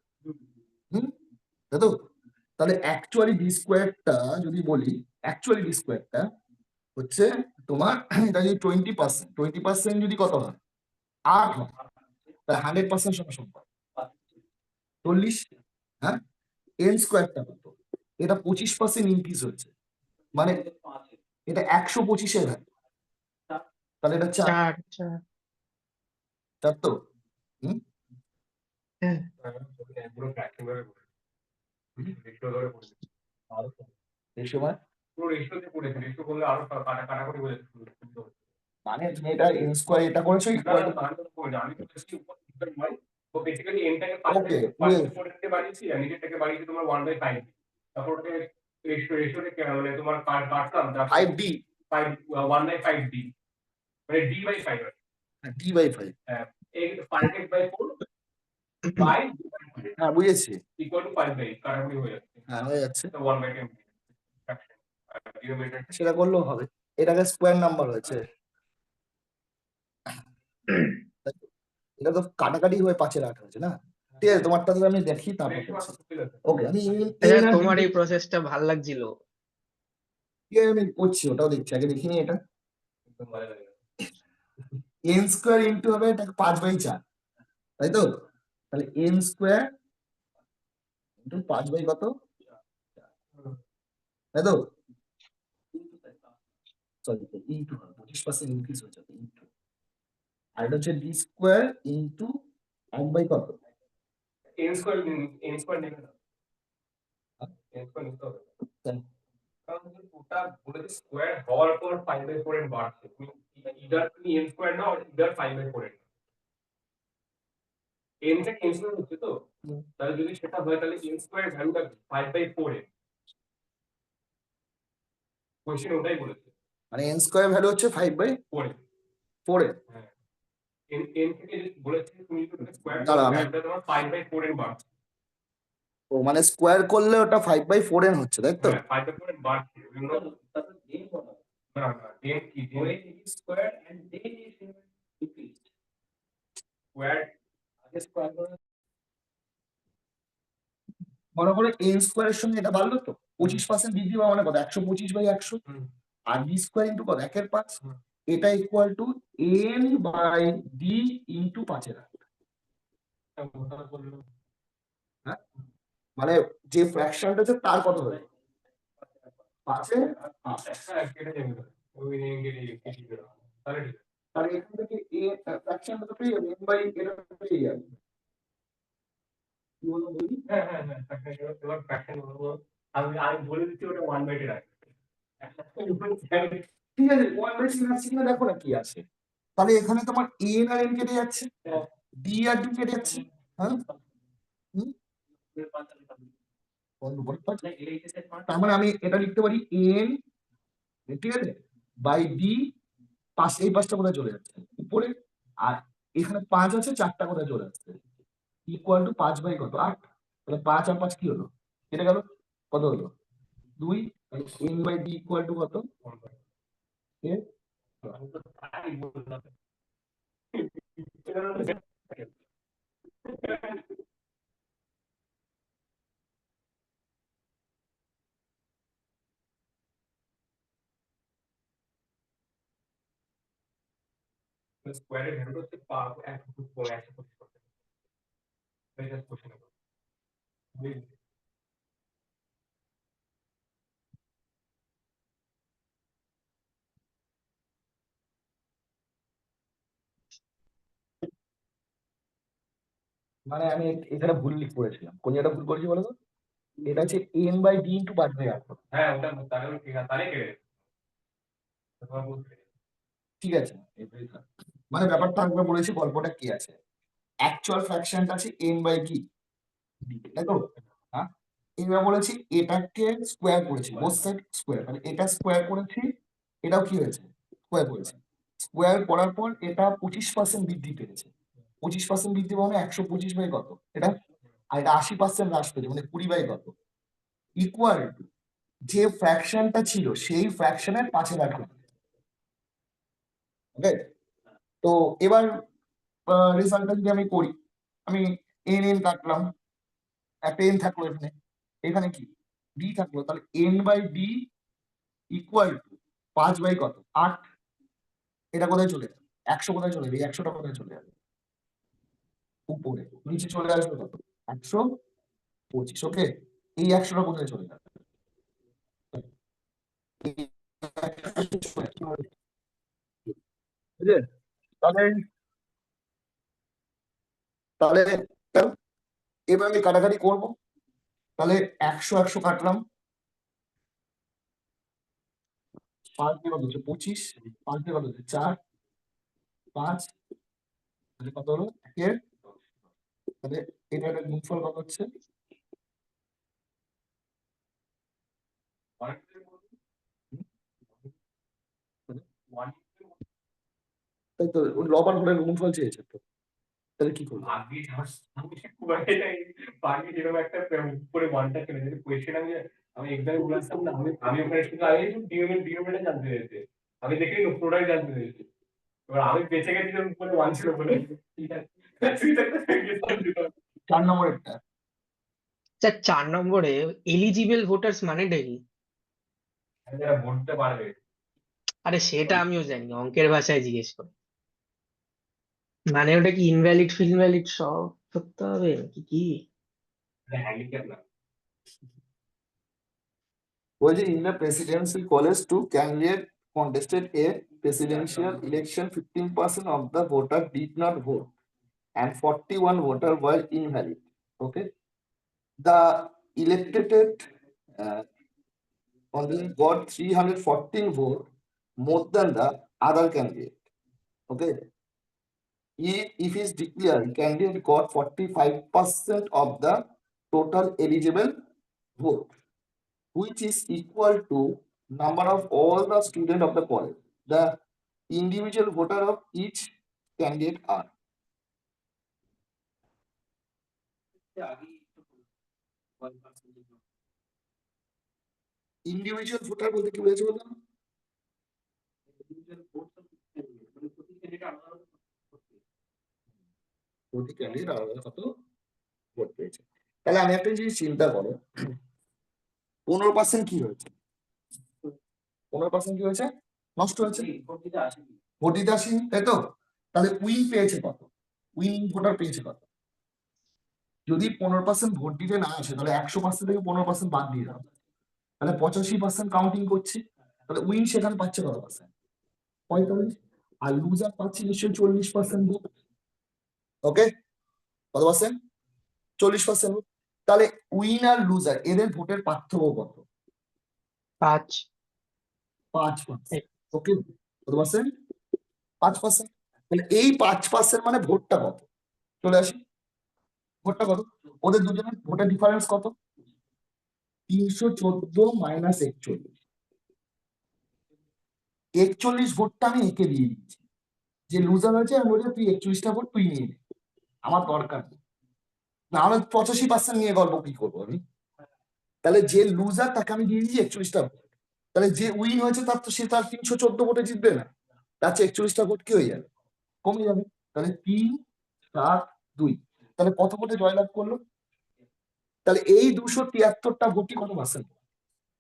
হুম, তাই তো? তাহলে অ্যাকচুয়ালি ডি স্কোয়ারটা যদি বলি, অ্যাকচুয়ালি ডি স্কোয়ারটা হচ্ছে তোমার এটা যদি 20% যদি কত হয়? 8 হয়, তাহলে 100% সম্ভব 40। হ্যাঁ, এন স্কোয়ারটা কত? এটা 25% ইনক্রিজ হয়েছে, মানে এটা 125-এর ভ্যালু, তাহলে এটা 4। 4 তো হুম, হ্যাঁ পুরো ফ্র্যাকশন ভাবে রেশিও ধরে পড়েছে এই সময় পুরো রেশিওতে পড়েছে, রেশিও করলে আরো কাটা করে বলেছে। মানে তুমি এটা এন স্কোয়ার এটা করেছো ইকুয়াল টু, আমি তো বেশি উপর নয়, তো বেসিক্যালি এনটাকে ওকে 5/4 থেকে বাড়িয়েছি আর নিচেরটাকে বাড়িয়েছি তোমার 1/5। তারপর ওটাকে রেশিওতে মানে তোমার কাটলাম 5d 1/5 ডি, মানে ডি বাই 5 d/5। হ্যাঁ, এই 5/4 বাই হ্যাঁ বুঝেছি, ইকুয়াল টু 5/8 কাটাকুটি হয়ে যাচ্ছে, হ্যাঁ হয়ে যাচ্ছে, তো 1/10 ফ্র্যাকশন ডিনোমিনেটর সেটা করলেও হবে, এটাকে স্কোয়ার নাম্বার হয়েছে। এটা তো কাটাকাটি হয়ে 5-8 হয়েছে না? ঠিক আছে, তোমারটা তো আমি দেখি তারপর ওকে। আমি আচ্ছা তোমার এই প্রসেসটা ভাল লাগছিল। আমি করছি, ওটাও দেখছি, আগে দেখিনি এটা। এন স্কোয়ার ইন্টু হবে এটা 5/4, তাই তো? তাহলে এন স্কোয়ার ইন্টু 5 বাই কত, তাই তো? সরি, ইন্টু 25% ইনক্রিজ হয়ে যাবে, ইন্টু, আর এটা হচ্ছে ডি স্কোয়ার ইন্টু 1/কত, এন স্কয়ার নেবে না, এন স্কয়ার নিতে হবে, কেন? কারণ তুমি ওটা বলেছে স্কয়ার হওয়ার পর 5/4 এর বাড়ছে, তুমি তুমি এন স্কয়ার নাও ইদার 5/4 এর, এন থেকে এন স্কয়ার হচ্ছে তো, তাহলে যদি সেটা হয় তাহলে এন স্কয়ার ভ্যালুটা 5/4 এর, কোশ্চেন ওটাই বলেছে মানে এন স্কোয়ার ভ্যালু হচ্ছে 5/4 4 এ। হ্যাঁ, এন থেকে বলেছে তুমি যদি স্কয়ার করো দাঁড়াও, আমি ভ্যালুটা তোমার 5/4 এর বাড়ছে, ও মানে স্কোয়ার করলে ওটা 5/4 এর হচ্ছে, তাই তো? হ্যাঁ 5/4 এর বাড়ছে, না না এন কি square and then is increase square আগে স্কয়ার করে মনে করে এন স্কোয়ারের সঙ্গে এটা বাড়লো তো 25% বৃদ্ধি পাওয়া মানে কত, 125/100, আর ডি স্কোয়ার ইন্টু কত 1/5, এটা equal to N by D into 5/8। হ্যাঁ, মানে যে ফ্র্যাকশনটা আছে তার কত হবে, 5/8। তাহলে এখান থেকে এ ফ্র্যাকশনটা তো পেয়ে যাবে, এন বাই এটা পেয়ে যাবে। কি বলবো বলি? আমি বলে দিচ্ছি ওটা 1/10 আছে, ঠিক আছে, 1/10 আছে কিনা দেখো না কি আছে। তাহলে এখানে তোমার এন আর এন কেটে যাচ্ছে, ডি আর ডি কেটে যাচ্ছে। হ্যাঁ, হুম, তার মানে আমি এটা লিখতে পারি এন, ঠিক আছে, বাই ডি, এই পাঁচটা কোথায় চলে যাচ্ছে উপরে, আর এখানে 5 আছে, 4টা কোথায় চলে যাচ্ছে, ইকুয়াল টু 5/কত 8। তাহলে 5 আর 5 কি হলো, কেটে গেল, কত হলো 2। তাহলে N by D equal to কত, এ স্কয়ারের ভ্যালু হচ্ছে 125%, এটা কোশ্চেন মানে আমি এখানে ভুল লিখ করেছিলাম, কোন জায়গাটা ভুল করেছি বলো তো? এটা হচ্ছে এন বাই ডি ইন্টু 5/8। হ্যাঁ ওটা তাহলে ঠিক আছে, তাহলে কেটে ঠিক আছে, মানে ব্যাপারটা একবার বলেছি, গল্পটা কি আছে, অ্যাকচুয়াল ফ্র্যাকশনটা আছে এন বাই কি ডি, তাই তো? হ্যাঁ, এবার বলেছি এটাকে স্কোয়ার করেছি, বোথ সাইড স্কোয়ার, মানে এটা স্কোয়ার করেছি, এটাও কি হয়েছে স্কোয়ার করেছি, স্কোয়ার করার পর এটা 25% বৃদ্ধি পেয়েছে, 25% বৃদ্ধি মানে 125/কত, এটা আর এটা 80% হ্রাস পেয়েছে, মানে 20 বাই কত, ইকুয়াল টু যে ফ্র্যাকশনটা ছিল সেই ফ্র্যাকশনের 5/8। ওকে, তো এবার রেজাল্টটা যদি আমি করি, আমি এন এন কাটলাম, একটা এন থাকলো এখানে, এখানে কি ডি থাকলো, তাহলে N by D equal to 5 by কত, 8। এটা কোথায় চলে যাবে, 100 কোথায় চলে যাবে, 100টা কোথায় চলে যাবে, উপরে, নিচে চলে আসবে কত, 125। ওকে, এই 100টা কোথায় চলে যাবে, বুঝলে? তাহলে তাহলে এবার আমি কাটাকাটি করবো, তাহলে 100 কাটলাম, 5 দিয়ে কত হচ্ছে 25, 5 দিয়ে কত হচ্ছে 4, 5, তাহলে কত হলো একের, তাহলে এটা একটা গুণফল কত হচ্ছে, তাই তো লবার ঘরের গুণফল চেয়েছে তো, তাহলে কি করবো, যেরকম একটা উপরে ওয়ানটা চলে যেত কোয়েশ্চেন, আমি এক্সামে বলে আসতাম না, আমি ওখানে শুধু আগে ডিনোমিনেটর জানতে পেরেছি, আমি দেখি প্রোডাক্ট জানতে পেরেছি। এবার আমি বেঁচে গেছিলাম উপরে ওয়ান ছিল বলে, ঠিক আছে। তুই তো একটা গেছিলাম দিতে হবে। 4 নম্বরেরটা। আচ্ছা, 4 নম্বরে এলিজিবল ভোটার্স মানেটা কি? যারা ভোট দিতে পারবে। আরে সেটা আমিও জানি, অঙ্কের ভাষায় জিজ্ঞেস করি। মানে ওটা কি ইনভ্যালিড ফিনভ্যালিড সব করতে হবে কি কি? হ্যান্ডিক্যাপ না। বলছে in the presidential college two candidate contested a presidential election, 15% of the voter did not vote and 41 voter were invalid. Okay, the elected only got 314 vote more than the other candidate. Okay, if is declared candidate got 45% of the total eligible vote, which is equal to number of all the student of the college. The individual voter of each candidate are. Individual voter বলতে কি বোঝাচ্ছে বললাম, প্রতি ক্যান্ডিডেট আলাদা কত ভোট পেয়েছে। তাহলে আমি একটা জিনিস চিন্তা করো, 15% কি হয়েছে, 15% কি হয়েছে, নষ্ট হয়েছে, ভোট দিতে আসেনি, তাই তো? তাহলে উইন পেয়েছে কত, উইন ভোটার পেয়েছে কত, যদি 15% ভোট দিতে না আসে তাহলে 100% থেকে 15% বাদ দিয়ে দাও, তাহলে 85% কাউন্টিং করছে, তাহলে উইন সেখানে পাচ্ছে কত পার্সেন্ট, 45, আর লুজার পাচ্ছে নিশ্চয়ই 40% ভোট। ওকে, কত পার্সেন্ট, 40% ভোট। তাহলে উইন আর লুজার এদের ভোটের পার্থক্য কত, 5। 5%। ওকে, কত পার্সেন্ট, 5%। তাহলে এই 5% মানে ভোটটা কত, চলে আসি, ভোটটা কত, ওদের দুজনের ভোটের ডিফারেন্স কত, 314 মাইনাস 41, 41 ভোটটা আমি একে দিয়ে দিচ্ছি, যে লুজার হয়েছে আমি বলছি তুই 41টা ভোট তুই নিয়ে নে, আমার দরকার নেই। না হলে 85% নিয়ে গল্প কি করবো আমি, তাহলে যে লুজার তাকে আমি দিয়ে দিচ্ছি 41টা ভোট, তাহলে যে উইন হয়েছে তার তো সে তার 314 ভোটে জিতবে না, তার 41টা ভোট কি হয়ে যাবে, কমে যাবে। তাহলে 3-7-2, তাহলে কত ভোটে জয়লাভ করলো, তাহলে এই 273টা ভোটই কত পার্সেন্ট,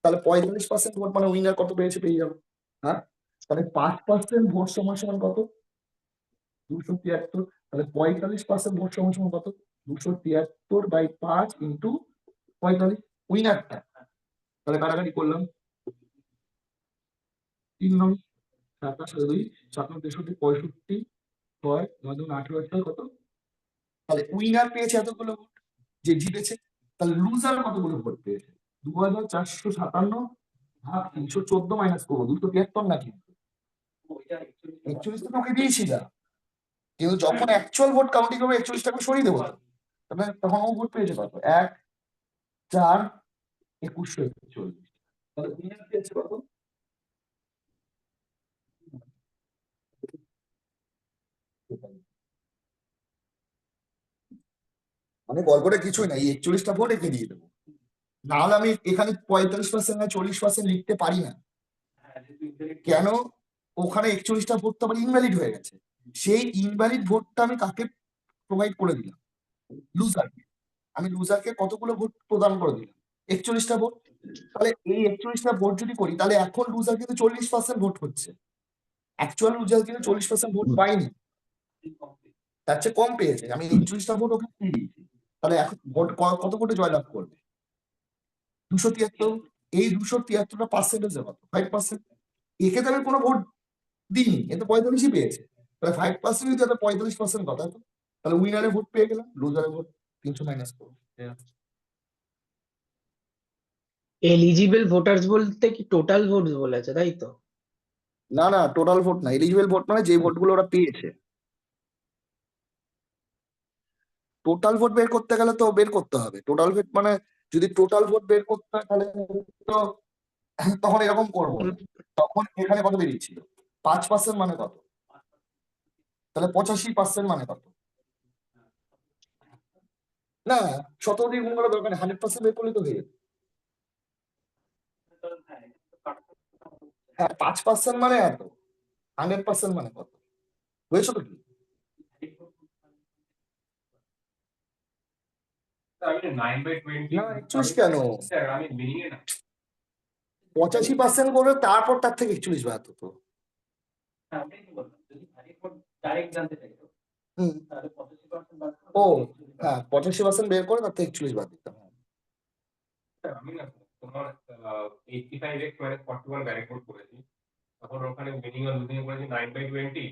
তাহলে 45% ভোট মানে উইনার কত পেয়েছে, পেয়ে যাবে। হ্যাঁ, তাহলে 5% ভোট সমান সমান কত, 273, তাহলে 45% ভোট সমান সমান কত, 273/5 ইন্টু 45, উইনারটা। তাহলে কাটাকাটি করলাম, 3-9-7-2, 7-63, 6-9-18 কত, তাহলে উইনার পেয়েছে এতগুলো ভোট, যে জিতেছে। তাহলে লুজার কতগুলো ভোট পেয়েছে, 2457 ভাগ 314 মাইনাস করবো 273 নাকি, 41 তো তোকে দিয়েছিলাম, কিন্তু যখন অ্যাকচুয়াল ভোট কাউন্টিং হবে 41টাকে সরিয়ে দেবো, তাহলে তখন ও ভোট পেয়েছে কত, 1-4-2140, তাহলে উইনার পেয়েছে কত, মানে গল্পটা কিছুই না, এই 41টা ভোট একে দিয়ে দেবো, নাহলে আমি এখানে 45% না 40% লিখতে পারি না। কেন? ওখানে 41টা ভোট তো আবার ইনভ্যালিড হয়ে গেছে, সেই ইনভ্যালিড ভোটটা আমি কাকে প্রোভাইড করে দিলাম? লুজারকে। আমি লুজারকে কতগুলো ভোট প্রদান করে দিলাম? 41টা ভোট। তাহলে এই 41টা ভোট যদি করি, তাহলে এখন লুজার কিন্তু 40% ভোট হচ্ছে, অ্যাকচুয়াল লুজার কিন্তু 40% ভোট পাইনি, তার চেয়ে কম পেয়েছে, আমি 41টা ভোট ওকে দিয়ে দিয়েছি। তাহলে এখন ভোট কত ভোটে জয়লাভ করবে? 273। এই 273টা পার্সেন্টেজ কত? 5%। একে তো আমি কোনো ভোট দিইনি, এ তো 45ই পেয়েছে, তাহলে 5% যদি 45% কথা, তাহলে উইনারে ভোট পেয়ে গেলাম, লুজারে ভোট 300 মাইনাস করবো। এলিজিবল ভোটার্স বলতে কি টোটাল ভোট বলেছে, তাই তো? না না, টোটাল ভোট না, এলিজিবল ভোট মানে যে ভোটগুলো ওরা পেয়েছে। টোটাল ভোট বের করতে গেলে তো বের করতে হবে টোটাল ভোট, মানে যদি টোটাল ভোট বের করতে হয় তাহলে তো তখন এরকম করবো না। তখন এখানে কত বেরিয়েছিল? 5% মানে কত? তাহলে 85% মানে কত? না, 17 দিয়ে গুণ করার দরকার নেই, 100% বের করলে তো হয়ে যাবে। হ্যাঁ, 5% মানে এত, 100% মানে কত? বুঝেছো তো কি? আমি 9/20 না, 41 কেন? স্যার আমি মিনিং এ না 85% করে তারপর তার থেকে 41 বাদ তো। আমি কি বললাম যদি ডাইরেক্ট জানতে চাই হুম। তাহলে 85% বাদ ও হ্যাঁ, 85% বের করে তার থেকে 41 বাদ দিতাম। আমি না তোমার 85x - 41 ব্যারেকোড করেছি, তখন ওখানে উইনিং আর লুজিং এ করেছি 9/20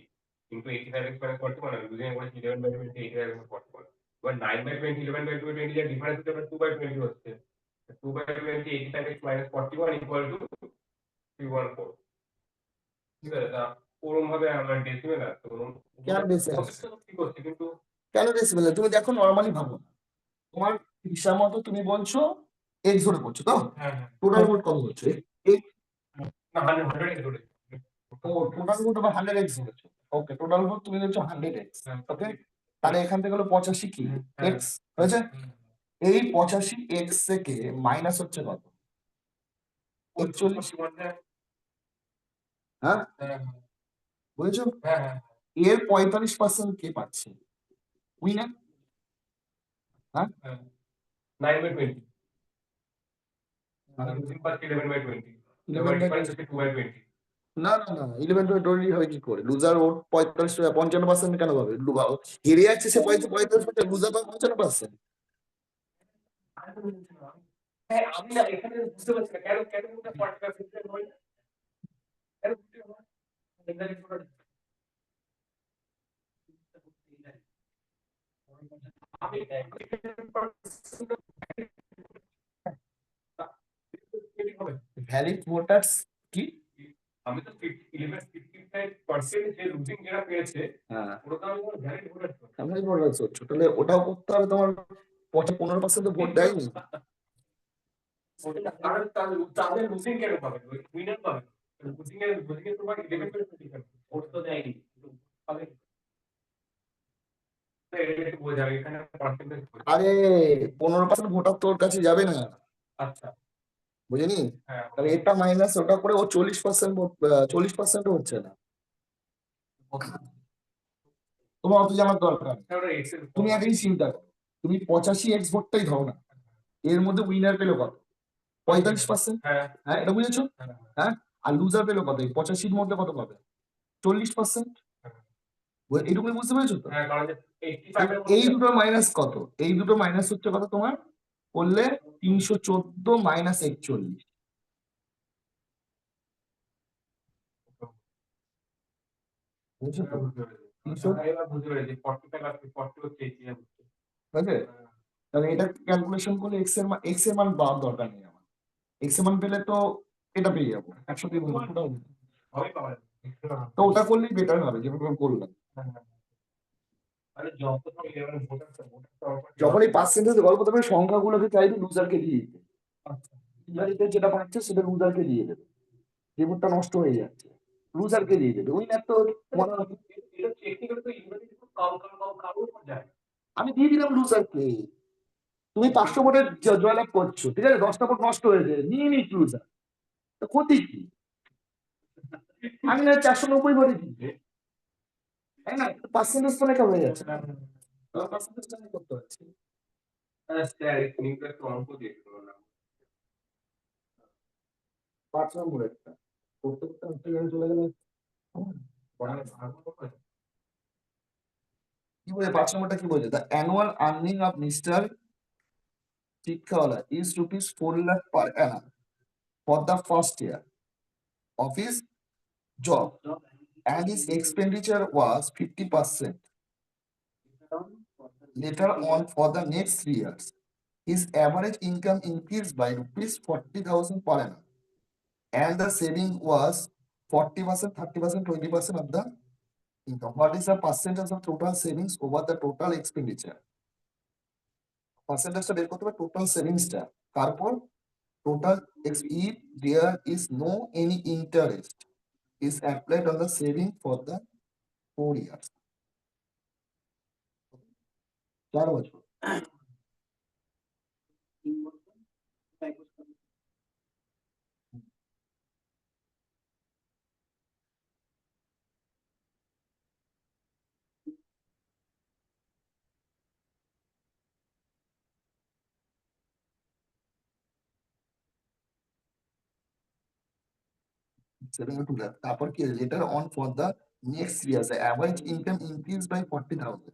কিন্তু 85x - 41 আর লুজিং এ করেছি 11/20 85/41। এবার 9/20 11/20 যে ডিফারেন্স হচ্ছে ওটা 2/20 হচ্ছে, 2/20 85x - 41 ইকুয়াল টু 314। ঠিক আছে, তা ওরকম ভাবে আমরা ডেসিমেল আছে ওরকম কেন ডেসিমেল? ঠিক হচ্ছে কিন্তু কেন ডেসিমেল? তুমি দেখো নর্মালি ভাবো, তোমার হিসাব মতো তুমি বলছো এক্স ধরে করছো তো, হ্যাঁ হ্যাঁ টোটাল ভোট কত হচ্ছে? না 100 ধরে ও টোটাল ভোট আবার 100x ধরেছো। ওকে, টোটাল ভোট তুমি ধরছো 100x। ওকে, তাহলে এখান থেকে হলো 85 কি এক্স হয়েছে, এই 85x থেকে মাইনাস হচ্ছে কত? 41। হ্যাঁ, বুঝেছো? এর 45% কে পাচ্ছে? উইনার। হ্যাঁ, 9/20 লুজিং পাচ্ছি 11/20 এবার ডিফারেন্স হচ্ছে 2/20। না না না, 11/20 হবে কি করে? লুজার ওর 55% কেন পাবে? হেরে যাচ্ছে সে 45%, লুজার পাবে 55%। হ্যাঁ আমি না এখানে বুঝতে পারছি না কেন কেন ওটা 45% হয় না, কেন বুঝতে হয় না? এখানে টোটাল আমি ভ্যালিড ভোটার্স কি? আমি তো 11-55% যে লুজিং যারা পেয়েছে হ্যাঁ, ওটা তো আমি ভ্যালিড ভোটার ভ্যালিড ভোটার্স হচ্ছে, তাহলে ওটাও করতে হবে তোমার। 15% ভোট দেয়নি। কারণ তাদের লুজিং কেন পাবে উইনার পাবে লুজিং এর তোমার 11/20 কেন ভোট তো দেয়নি পাবে একটু বোঝা এখানে পার্সেন্টেজ। আরে 15% ভোটার তোর কাছে যাবে না, আচ্ছা বুঝিনি? হ্যাঁ তাহলে এটা মাইনাস ওটা করে ও 40% ভোট, 40% হচ্ছে না। তোমার অত জানার দরকার নেই। তুমি একটা জিনিস চিন্তা করো, তুমি 85x ভোটটাই ধরো না, এর মধ্যে উইনার পেলো কত? 45%। হ্যাঁ হ্যাঁ, এটা বুঝেছো? হ্যাঁ, আর লুজার পেলো কত? এই 85-র মধ্যে কত পাবে? 40%। এইটুকুনি বুঝতে পেরেছো তো? হ্যাঁ কারণ 85 এই দুটো মাইনাস কত? এই দুটো মাইনাস হচ্ছে কত তোমার? করলে 314 মাইনাস 41। বুঝছো তো? 300 এবার বুঝতে পেরেছি 45 আর 40 হচ্ছে এই ঠিক আছে? তাহলে এটা ক্যালকুলেশন করলে এক্স এর মান পাওয়ার দরকার নেই আমার, এক্স এর মান পেলে তো এটা পেয়ে যাবো 100 দিয়ে গুণ করতে হবে। হবে পাওয়া তো ওটা করলেই বেটার হবে যেভাবে আমি করলাম। আরে যত সব 11 ভোটার যখন এই পার্সেন্টেজ গল্প তবে সংখ্যাগুলোকে চাইবে লুজারকে দিয়ে দিতে, ইংরেজিতে যেটা পাচ্ছে সেটা লুজারকে দিয়ে দেবে, যে ভোটটা নষ্ট হয়ে যাচ্ছে লুজারকে দিয়ে দেবে, উইনার তো মনে হয় এটা টেকনিক্যালি তো ইংরেজি খুব কম যায়। আমি দিয়ে দিলাম লুজারকে। তুমি 500 ভোটের জয়লাভ করছো, ঠিক আছে, 10টা ভোট নষ্ট হয়েছে, নিয়ে ইনক্লুশন, ক্ষতি কি? আমি না 490 ভোটে জিতবে, তাই না? পার্সেন্টেজ তো লেখা হয়ে যাচ্ছে, পার্সেন্টেজ করতে হচ্ছে। স্যার এখানে একটু অঙ্ক দিয়ে দিল না। 5 নম্বর একটা প্রত্যেকটা চলে গেলে কি বলে? 5 নম্বরটা কি বলছে? The annual earning of mister Tikkawala is rupees 4 lakh per annum for the first year of his job, and his expenditure was 50% later on for the next 3 years. His average income increased by rupees 40,000 per annum, and the saving was 40%, 30%, 20% of the income. What is the percentage of total savings over the total expenditure? Percentage টা বের করতে হবে টোটাল সেভিংসটা, তারপর total if there is no any interest is applied on the saving for the 4 years. 4 বছর। তারপর কি later on for the next 3 years the average income increased by 40,000,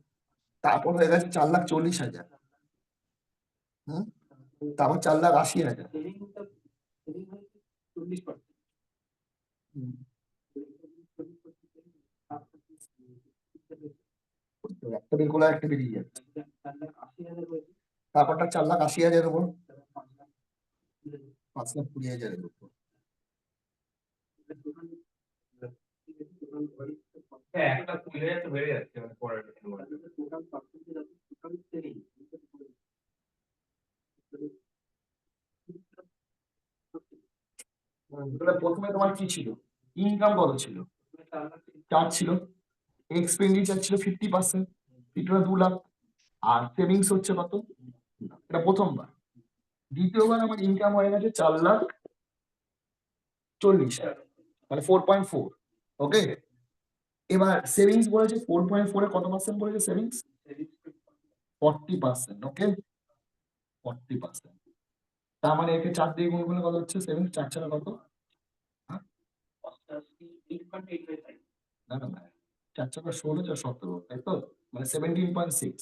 তারপর হয়ে গেছে 4,40,000। তারপর 4,80,000। একটা বের করলে একটা বেরিয়ে যাচ্ছে, তারপরটা 4,80,000 উপর 5,20,000 উপর। হ্যাঁ একটা 20,000 তো বেড়ে যাচ্ছে মানে পরের প্রথমে তোমার কি ছিল? ইনকাম কত ছিল? 4 ছিল, এক্সপেন্ডিচার ছিল 50%, এটা 2 লাখ, আর সেভিংস হচ্ছে কত? এটা প্রথমবার। দ্বিতীয়বার আমার ইনকাম হয়ে গেছে 4,40,000, মানে 4.4। ওকে, এবার সেভিংস বলেছে 4.4 এ কত পার্সেন্ট বলেছে সেভিংস? 40%। ওকে, 40%। তার মানে একে 4 দিয়ে গুণ করলে কত হচ্ছে সেভিংস? 4 ছাড়া কত? না না না, 4 ছাড়া 16, 4 17, তাই তো, মানে 17.6।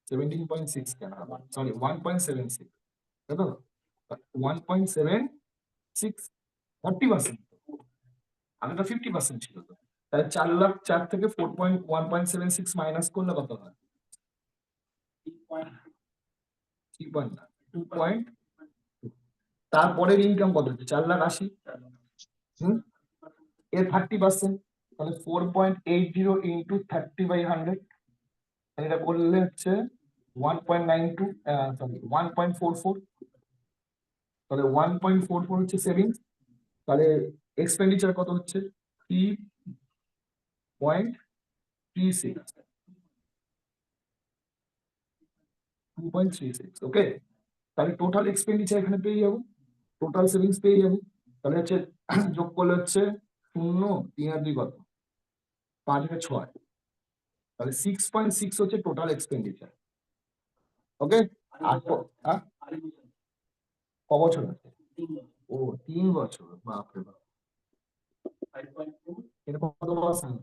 17.6 কেন, সরি 1.76, তাই তো, 1.76, 40%। আগে তো 50% ছিল তো, তাহলে 4 লাখ 4 থেকে 1.76 মাইনাস করলে কত হয়? 2.2। তারপরের ইনকাম কত হচ্ছে? 4,80,000। এর 30%, তাহলে 4.80 ইন্টু 30/100, এটা করলে হচ্ছে 1.92, সরি 1.44। তাহলে 1.44 হচ্ছে সেভিংস, তাহলে এক্সপেন্ডিচার কত হচ্ছে? 3.36, 2.36। ওকে, তাহলে টোটাল এক্সপেন্ডিচার এখানে পেয়ে যাবো, টোটাল সেভিংস পেয়ে যাবো। তাহলে হচ্ছে যোগ করলে হচ্ছে 0, 3 আর 2 কত? 5 আর 6, তাহলে 6.6 হচ্ছে টোটাল এক্সপেন্ডিচার। ওকে, আর ক বছর আছে? ও 3 বছর, বাপরে বাপ। এটা কত পার্সেন্ট?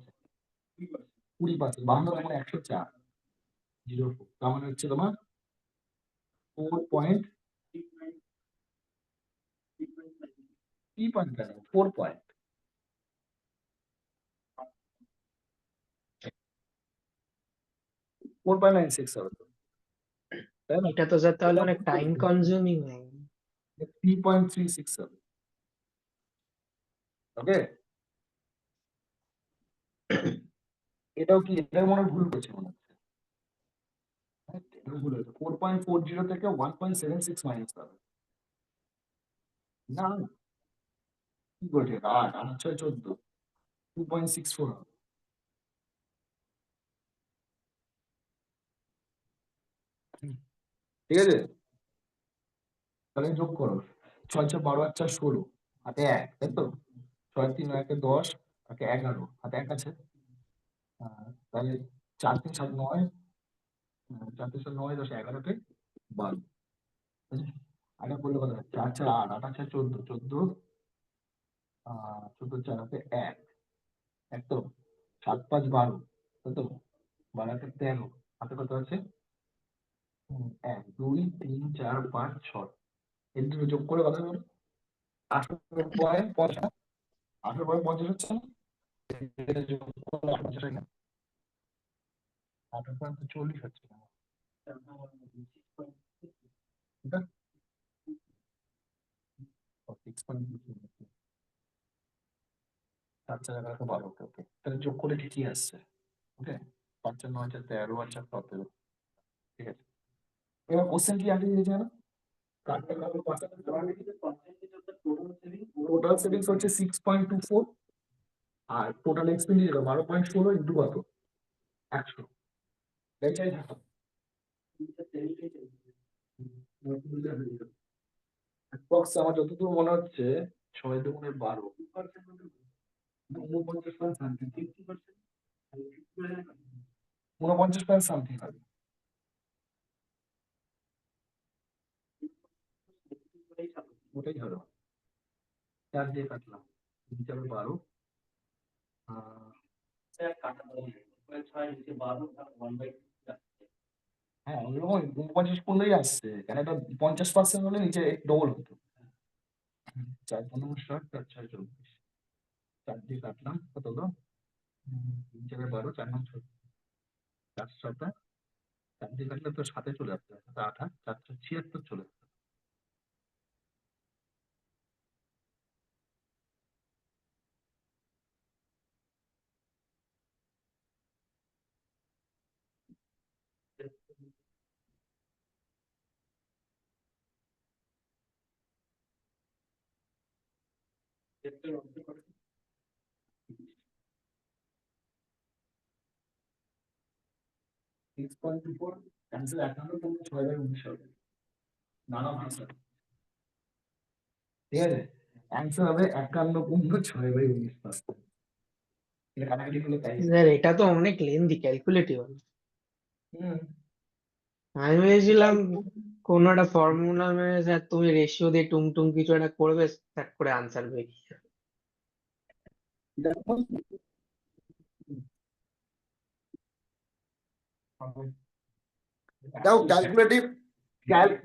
20%। 52 মানে 104, 0, তার মানে হচ্ছে তোমার 4 পয়েন্ট 4.96 হবে তো, তাই না? এটা তো স্যার তাহলে অনেক টাইম কনজিউমিং হয়ে গেল। 3.36 হবে। ওকে, এটাও কি, এটার মনে হয় ভুল করছে মনে হচ্ছে। এটাও ভুল হয়েছে, 4.40 থেকে 1.76 মাইনাস হবে। না না, কি বলছে? 8 আর 6 14, 2.64 হবে। ঠিক আছে, তাহলে যোগ করো 6 4 12 আর 4 16 হাতে 1, তাই তো 6 3 1 10 হাতে 11 হাতে 1 আছে। তাহলে 4 3 7 9, 4 3 7 9 10 11তে 12, আগে বললে কত 4 4 8 8 4 14 14 14 4 হাতে 1 1 তো 7 5 12, তাই তো 12 হাতে 13 হাতে কত আছে 1 2 3 4 5 6, এর দুটো যোগ করে কত হলো 18.50, 18.50 হচ্ছে না, এটা যোগ করলে 50 হয় না, 18.40 হচ্ছে না, এটা 6.2 4 4 11 12, ওকে ওকে, তাহলে যোগ করে ঠিকই আসছে। ওকে 5 4 9 4 13 আর 4 17, ঠিক আছে। এবার কোশ্চেন কি আগে দিয়েছে না, টোটাল সেভিংস হচ্ছে 6.24 আর টোটাল এক্সপেন্ডিচার 12.16 ইন্টু কত 100, এটাই থাকো। Approx আমার যতদূর মনে হচ্ছে 6 দুগুণে 12, 49 সামথিং হবে, ওটাই ধরো 4 দিয়ে কাটলাম 3 4 12, হ্যাঁ ওইরকম 49 করলেই আসছে, কেন এটা 50% হলে নিচে ডবল হতো। 4 15 60 4 6 24, 4 দিয়ে কাটলাম কত হলো 3 4 12 4 9 6, 4 7 4 দিয়ে কাটলে তো 7 চলে আসছে, 7 8 4 4 76 চলে আসছে। ক্যান্সেল 51.6/19 হবে, নানা ভাষা, ঠিক আছে, অ্যান্সার হবে 51.6/19%। এটা কাটাকাটি হলে তাই হবে। স্যার এটা তো অনেক লেন্দি ক্যালকুলেটিভ। হুম, আমি ভেবেছিলাম কোন একটা ফর্মুলা মেরে স্যার তুমি রেশিও দিয়ে টুং কিছু একটা করবে, স্যার করে আনসার বেরিয়ে যাবে। দেখো দেখো ক্যালকুলেটিভ,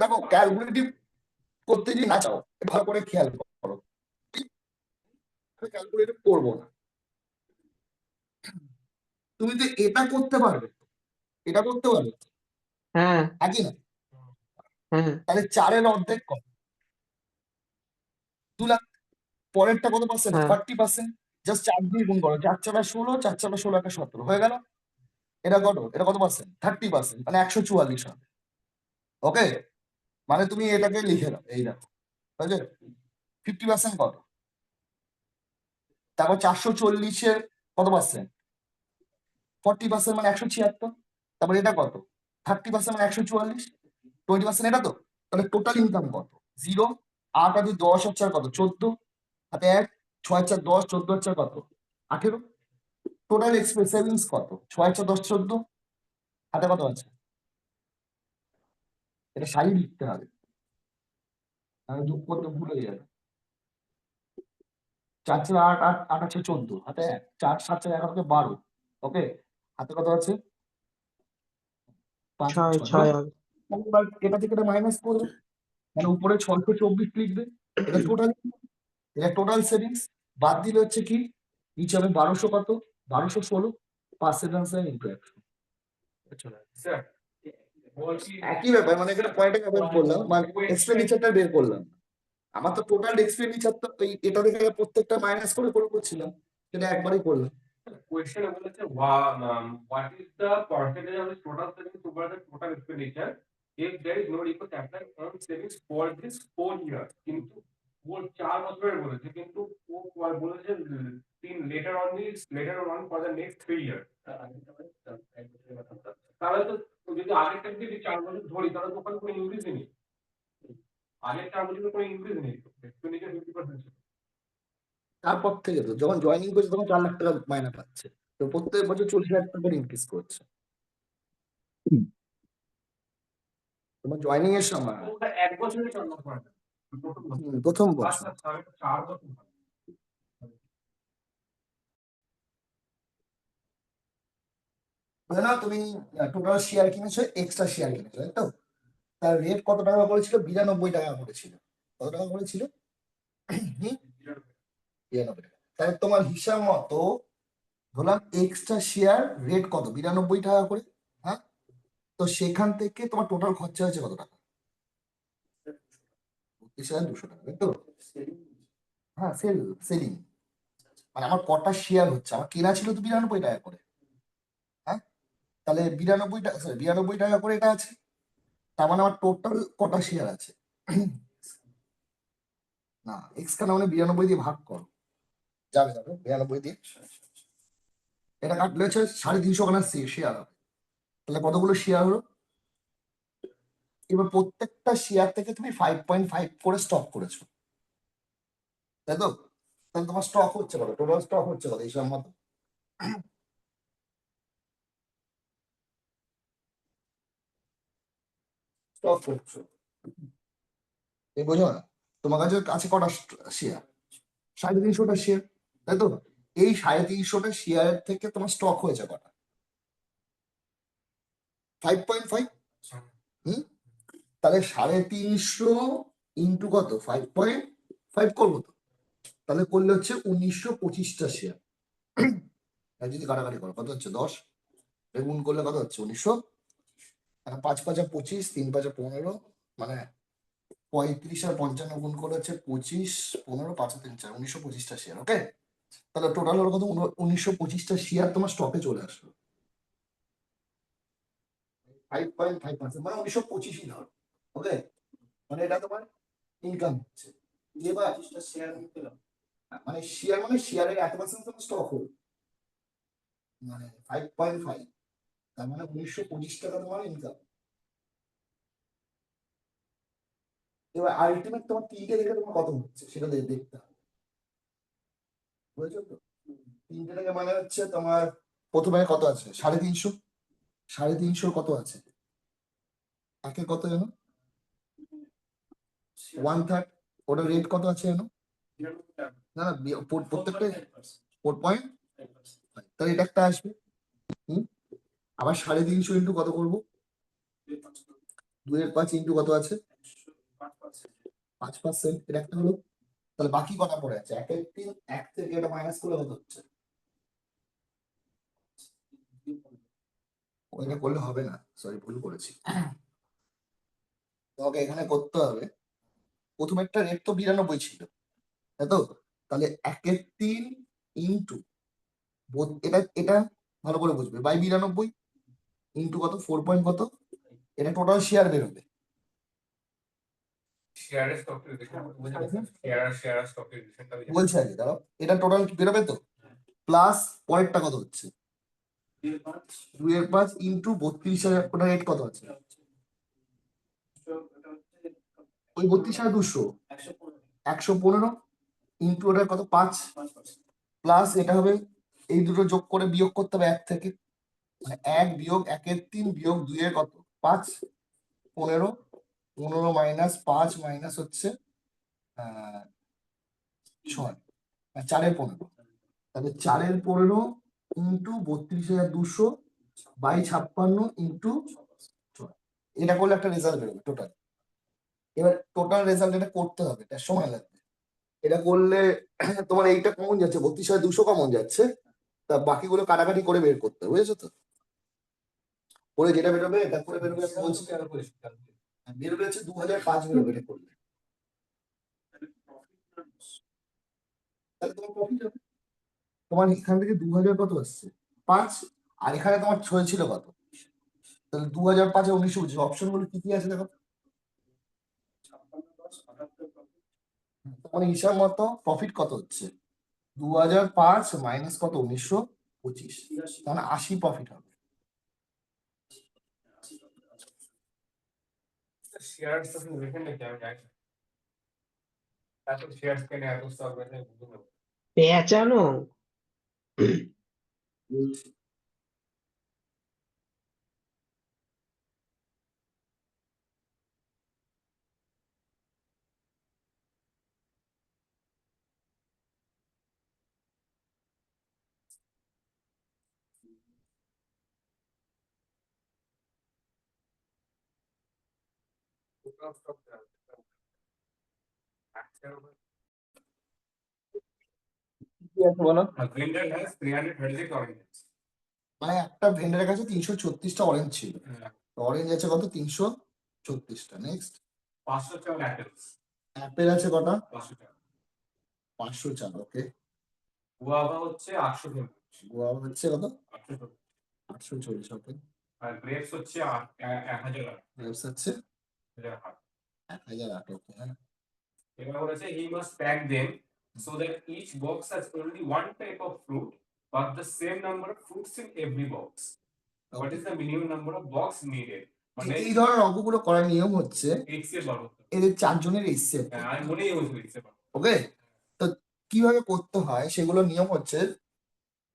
দেখো ক্যালকুলেটিভ করতে যদি না চাও ভালো করে খেয়াল করো, ক্যালকুলেটিভ করবো না, তুমি তো এটা করতে পারবে, এটা করতে পারবে, হ্যাঁ একই না, হ্যাঁ তাহলে 4-এর অর্ধেক কত 2 লাখ, পরেরটা কত পার্সেন্ট হ্যাঁ 40%, জাস্ট 4 দিয়ে গুণ করো, 4 4 16, 4 4 16 একটা 17 হয়ে গেল, এটা কত, এটা কত পার্সেন্ট 30%, মানে 144 হবে। ওকে, মানে তুমি এটাকে লিখে দাও, এই দেখো ঠিক আছে, 50% কত, তারপর 440-এর কত পার্সেন্ট 40%, মানে 176, তারপর এটা কত 30% মানে 144, 20% এটা তো, তাহলে টোটাল ইনকাম কত 0, 8 আর 2 10 আর 4 কত 14, হাতে 1 6 4 10 14 আর 4 কত 18, টোটাল এক্সপেন্স সেভিংস কত 6 4 10 14, হাতে কত আছে, এটা সারি লিখতে হবে, আমি যোগ করতে ভুলে যাবে, 4 4 8 8 8 আছে 14, হাতে 1 4 7 4 11 12, ওকে, হাতে কত আছে 5 ছয় 6, ছয় হবে। এবার এটা থেকে এটা মাইনাস করবে, মানে উপরে 624 লিখবে, এটা টোটাল, এটা টোটাল সেভিংস, বাদ দিলে হচ্ছে কি নিচে হবে 1200 কত 1216, 5% ইন্টু 100 স্যার বলছি একই ব্যাপার, মানে এখানে পয়েন্টটা বের করলাম, মানে এক্সপেন্ডিচারটা বের করলাম, আমার তো টোটাল এক্সপেন্ডিচার তো এটা থেকে প্রত্যেকটা মাইনাস করে করে করছিলাম, সেটা একবারই করলাম। question বলেছে what is the percentage of the total savings over the total expenditure if there is no recourse applied on savings for this 4 years, কিন্তু ও 4 বছরের বলেছে, কিন্তু ও বলেছে later on for the next 3 years, তাহলে তো যদি আগেরটা যদি 4 বছর ধরি তাহলে তো ওখানে কোনো ইনক্রিজ নেই। আগের 4 বছরে কোনো ইনক্রিজ নেই। এক্সপেন্ডিচার 50% ছিল। তারপর থেকে তো যখন জয়েনিং করছে তখন 4 লাখ টাকা মাইনে পাচ্ছে, তো প্রত্যেক বছর 40,000 টাকা করে ইনক্রিজ করছে। তোমার জয়েনিং এর সময় ওটা 1 বছরের জন্য করে না। প্রথম বছর আচ্ছা 4 বছর হয়। ধরে নাও তুমি টোটাল শেয়ার কিনেছো, এক্সট্রা শেয়ার কিনেছো, তাই তো? তার রেট কত টাকা করেছিল? 92 টাকা করেছিল। কত টাকা করেছিল? 92 টাকা। তাহলে তোমার হিসাব মতো ধরলাম এক্সট্রা শেয়ার রেট কত? 92 টাকা করে। হ্যাঁ, তো সেখান থেকে তোমার টোটাল খরচা হয়েছে কত টাকা? 32,200 টাকা, তাই তো? হ্যাঁ, সেলিং মানে আমার কটা শেয়ার হচ্ছে, আমার কেনা ছিল তো 92 টাকা করে। হ্যাঁ, তাহলে 92 টাকা, সরি 92 টাকা করে এটা আছে। তার মানে আমার টোটাল কটা শেয়ার আছে? না, এক্স খানা মানে 92 দিয়ে ভাগ করো, যাবে 92 দিয়ে। এটা কাটলে হচ্ছে 350 খানা শেয়ার হবে। তাহলে কতগুলো শেয়ার হলো? এবার প্রত্যেকটা শেয়ার থেকে তুমি 5.5 করে স্টক করেছো, তাই তো? তাহলে তোমার স্টক হচ্ছে কত? টোটাল স্টক হচ্ছে কত হিসাব মতো? স্টক করছো, এই বোঝো না? তোমার কাছে আছে কটা শেয়ার? 350টা শেয়ার, তাই তো? এই 350টা শেয়ার থেকে তোমার স্টক হয়েছে কটা? 5.5। হুম, তাহলে 350 ইন্টু কত? 5.5 করবো তো, তাহলে করলে হচ্ছে 1925টা শেয়ার। যদি কাটাকাটি করো কত হচ্ছে? 10 গুণ করলে কত হচ্ছে? 1900। 5 5 25, 3 5 15, মানে 35 আর 55 গুণ করে হচ্ছে 25, 15, 5 3 4, 1925টা শেয়ার। ওকে, তাহলে টোটাল হলো কত? 1925টা শেয়ার তোমার স্টকে চলে আসলো। 5.5%, মানে 1925ই ধর। ওকে, মানে এটা তোমার ইনকাম হচ্ছে। এবার শেয়ার মানে শেয়ারের 1% তোমার স্টক হলো, মানে 5.5, তার মানে 1925 টাকা তোমার ইনকাম। এবার আলটিমেট তোমার তিনটে দেখে তোমার কত হচ্ছে সেটা দেখতে হবে, বুঝেছো তো? তিনটে থেকে মানে হচ্ছে তোমার প্রথমে কত আছে? 350। 350 কত আছে? একে কত জানো? 1/3। ওটা রেট কত আছে জানো? না না, প্রত্যেকটা 4.5, তাহলে এটা একটা আসবে। হুম, আবার 350 ইন্টু কত করবো? 2/5 ইন্টু কত আছে? 5%, এটা একটা হলো। তাহলে বাকি কটা পড়ে আছে? 1/3, 1 থেকে এটা মাইনাস করলে কত হচ্ছে? ওইটা করলে হবে না, সরি ভুল করেছি। তোমাকে এখানে করতে হবে, প্রথম একটা রেট তো 92 ছিল, তাই তো? তাহলে 1/3 ইন্টু, এটা এটা ভালো করে বুঝবে, বাই 92 ইন্টু কত? 4 পয়েন্ট কত? এটা টোটাল শেয়ার বেরোবে। শেয়ারের স্টক শেয়ার স্টক বলছে আগে দাঁড়াও, এটা টোটাল বেরোবে তো, প্লাস পরেরটা কত হচ্ছে? 2/5 ইন্টু 32,000, ওটা রেট কত আছে? ওই 32,200, 115 ইন্টু ওটা কত? 5, প্লাস এটা হবে, এই দুটো যোগ করে বিয়োগ করতে হবে 1 থেকে, মানে 1 বিয়োগ 1/3 বিয়োগ 2 এর কত? 5, 15, 15 মাইনাস 5 মাইনাস হচ্ছে 6, 4 15, তাহলে 4 15 ইন্টু 32,200 বাই 56 ইন্টু 6। এটা করলে একটা রেজাল্ট বেরোবে টোটাল। এবার টোটাল রেজাল্ট এটা করতে হবে, এটা সময় লাগবে। এটা করলে তোমার এইটা কমন যাচ্ছে, 32,200 কমন যাচ্ছে, তা বাকিগুলো কাটাকাটি করে বের করতে হবে, বুঝেছো তো? করে যেটা বেরোবে এটা করে বেরোবে, আমি বলছি বেরোবে হচ্ছে 2005 বেরোবে এটা করলে। তাহলে তোমার প্রফিট হবে। তোমার এখান থেকে 2000 কত আসছে? 5, আর এখানে তোমার ছিল কত? তাহলে 2005 1925, অপশন গুলো কি কি আছে দেখো। তোমার হিসাব মতো প্রফিট কত হচ্ছে? 2005 মাইনাস কত? 1925, মানে 80 প্রফিট হবে। শেয়ার স্টক দেখেন নাকি আমি জানি না। এত শেয়ার কেনে এত স্টক বেচে বুঝুন না। পেঁচানো বলছি। টোটাল স্টক কি আছে বলো? Vendor has 336 orange. মানে একটা ভেন্ডারের কাছে 336টা অরেঞ্জ ছিল, অরেঞ্জ আছে কত? 336টা। Next 504 apples. অ্যাপেল আছে কটা? 504। 504। ওকে। গুয়াভা হচ্ছে 840। গোয়াভা হচ্ছে কত? 840। 840। ওকে। আর গ্রেপস হচ্ছে 1008। গ্রেপস হচ্ছে 1008। 1008। ওকে। হ্যাঁ। এবার বলেছে he must pack them so that each box has only one type of fruit but the same number of fruits in every box. What is the minimum number of box needed? মানে এই ধরনের অঙ্কগুলো করার নিয়ম হচ্ছে এক্স এর বার করতে হবে। এদের চারজনের এইচসিএফ। হ্যাঁ, আমি মনেই বলছি এক্স এর বার। ওকে। তো কিভাবে করতে হয় সেগুলো নিয়ম হচ্ছে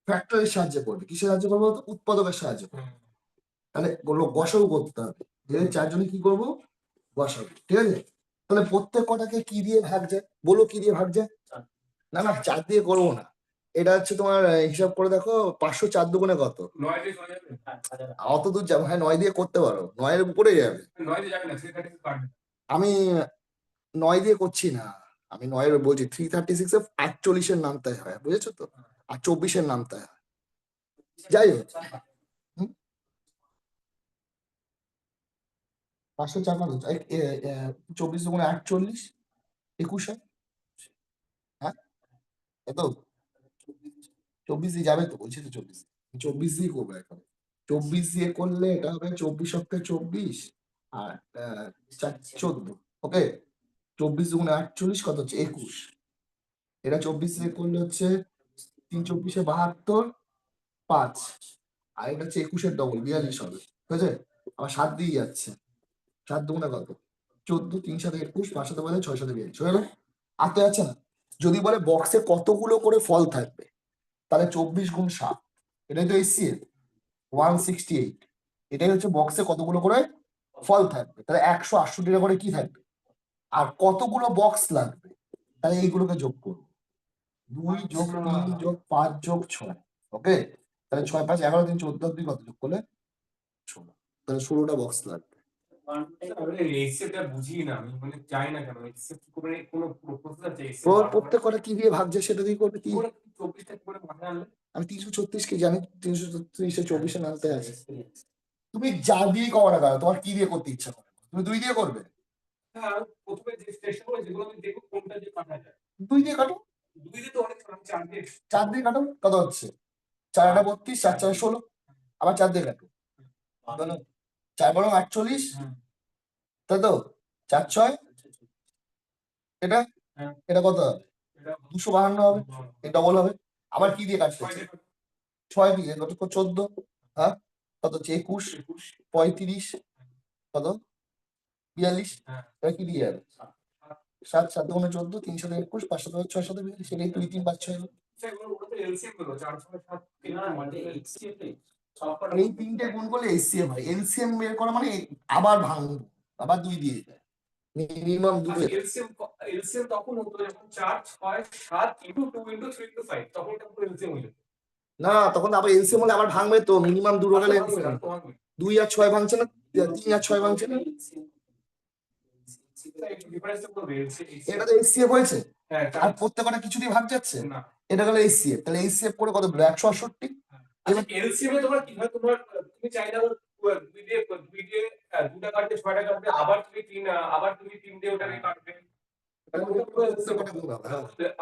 ফ্যাক্টরের সাহায্যে করবে। কিসের সাহায্যে করবো? উৎপাদকের সাহায্যে করবে। তাহলে বললো গসাগু করতে হবে। এদের চারজনে কি করবো? গসাগু। ঠিক আছে। তাহলে প্রত্যেক কটাকে কি দিয়ে ভাগ যায়? বলো কি দিয়ে ভাগ যায়? না না, 4 দিয়ে করবো না। এটা হচ্ছে তোমার হিসাব করে দেখো, 504 দুগুণে কত? 9 দিয়ে চলে যাবে। অত দূর যাবো? হ্যাঁ, 9 দিয়ে করতে পারো, 9 এর উপরে যাবে। 9 দিয়ে যাবে না, 336 কাটবে। আমি 9 দিয়ে করছি না, আমি 9 এর বলছি। 336 এ 48-এর নামতে হয়, বুঝেছো তো? আর 24-এর নামতে হয়। যাই হোক, 504 কত? 24 দুগুণে 48, 21 হয়। হ্যাঁ, এত 24 দিয়ে যাবে তো, বলছি তো 24 দিয়ে করবে এখন। 24 দিয়ে করলে এটা হবে 24 অক্ষে 24 আর 14। ওকে। 24 দুগুণে 48 কত হচ্ছে? 21। এটা 24 দিয়ে করলে হচ্ছে 3 24 72, 5। আর এটা হচ্ছে 21-এর ডবল, 42 হবে। ঠিক আছে। আবার 7 দিয়ে যাচ্ছে। 7 দুগুণে কত? 14, 3 7 21, 5 7 বলে 6 7 42 হয়ে গেল। আর তো যাচ্ছে না। যদি বলে বক্সে কতগুলো করে ফল থাকবে, তাহলে 24 গুণ 7, এটাই তো এসসিএফ 168। এটাই হচ্ছে বক্সে কতগুলো করে ফল থাকবে। তাহলে 168টা করে কি থাকবে? আর কতগুলো বক্স লাগবে? তাহলে এইগুলোকে যোগ করবো। 2 যোগ 3 যোগ 5 যোগ 6। ওকে। তাহলে 6 5 11 3 14 2 কত যোগ করলে 16। তাহলে 16টা বক্স লাগবে। আমি এক্সেপটা বুঝি না, আমি মানে জানি না কেন এক্সেপ্ট করে কোনো প্রপোজাল আছে প্রত্যেক কটা কি দিয়ে ভাগছে সেটা দিয়ে করবে। কি 24টা করে মাথায় আনলে আমি 336 কে জানি, 336 24 এর নামতে আছে। তুমি যা দিয়ে করো না কেন, তোমার কি দিয়ে করতে ইচ্ছা করে? তুমি 2 দিয়ে করবে? হ্যাঁ, আমি প্রথমে যে চেষ্টা করে যেগুলো আমি দেখবো কোনটা দিয়ে কাটা যায়। 2 দিয়ে কাটো। 2 দিয়ে তো অনেক আমি 4 দিয়ে 4 দিয়ে কাটো। কত হচ্ছে? 4 8 32, 4 4 16। আবার 4 দিয়ে কাটো। 4 বরং 48, তাই তো? 4 6 এটা, হ্যাঁ। এটা কত হবে? এটা 252 হবে। এটা ডবল হবে। আবার কি দিয়ে কাটতে হচ্ছে? 6 দিয়ে কত? 14। হ্যাঁ, কত হচ্ছে? 21 35 কত? 42। হ্যাঁ। এটা কি দিয়ে যাবে? 7 7 দুগুণে 14, 3 7 21, 5 7 6 7 42। সেটাই 2 3 5 6 হলো। সেগুলো ওটা এলসিএম গুলো 4 6 7 না মানে এইচসিএফ এই তিনটে গুণ করলে এসসিএম হয়। এলসিএম বের করা মানে আবার ভাঙবো, আবার 2 দিয়ে মিনিমাম 2। এলসিএম তখন হতো যখন 4 6 7 ইনটু 2 ইনটু 3 ইনটু 5 তখন এটা পুরো এলসিএম হয়ে যেত। না, তখন আবার এলসিএম হলে আবার ভাঙবে তো, মিনিমাম 2 গেলে 2 আর 6 ভাঙছে না, 3 আর 6 ভাঙছে না। এটা তো এসসিএফ হয়েছে। হ্যাঁ, আর প্রত্যেকটা কিছু দিয়ে ভাগ যাচ্ছে না এটা গেলে এসসিএফ। তাহলে এসসিএফ করে কত? 168। এবার এলসিএম এ তোমরা কিভাবে তুমি চাইলে আবার 2 দিয়ে 2টা কাটতে 6টা কাটতে আবার তুমি 3 দিয়ে ওটাকে কাটবে।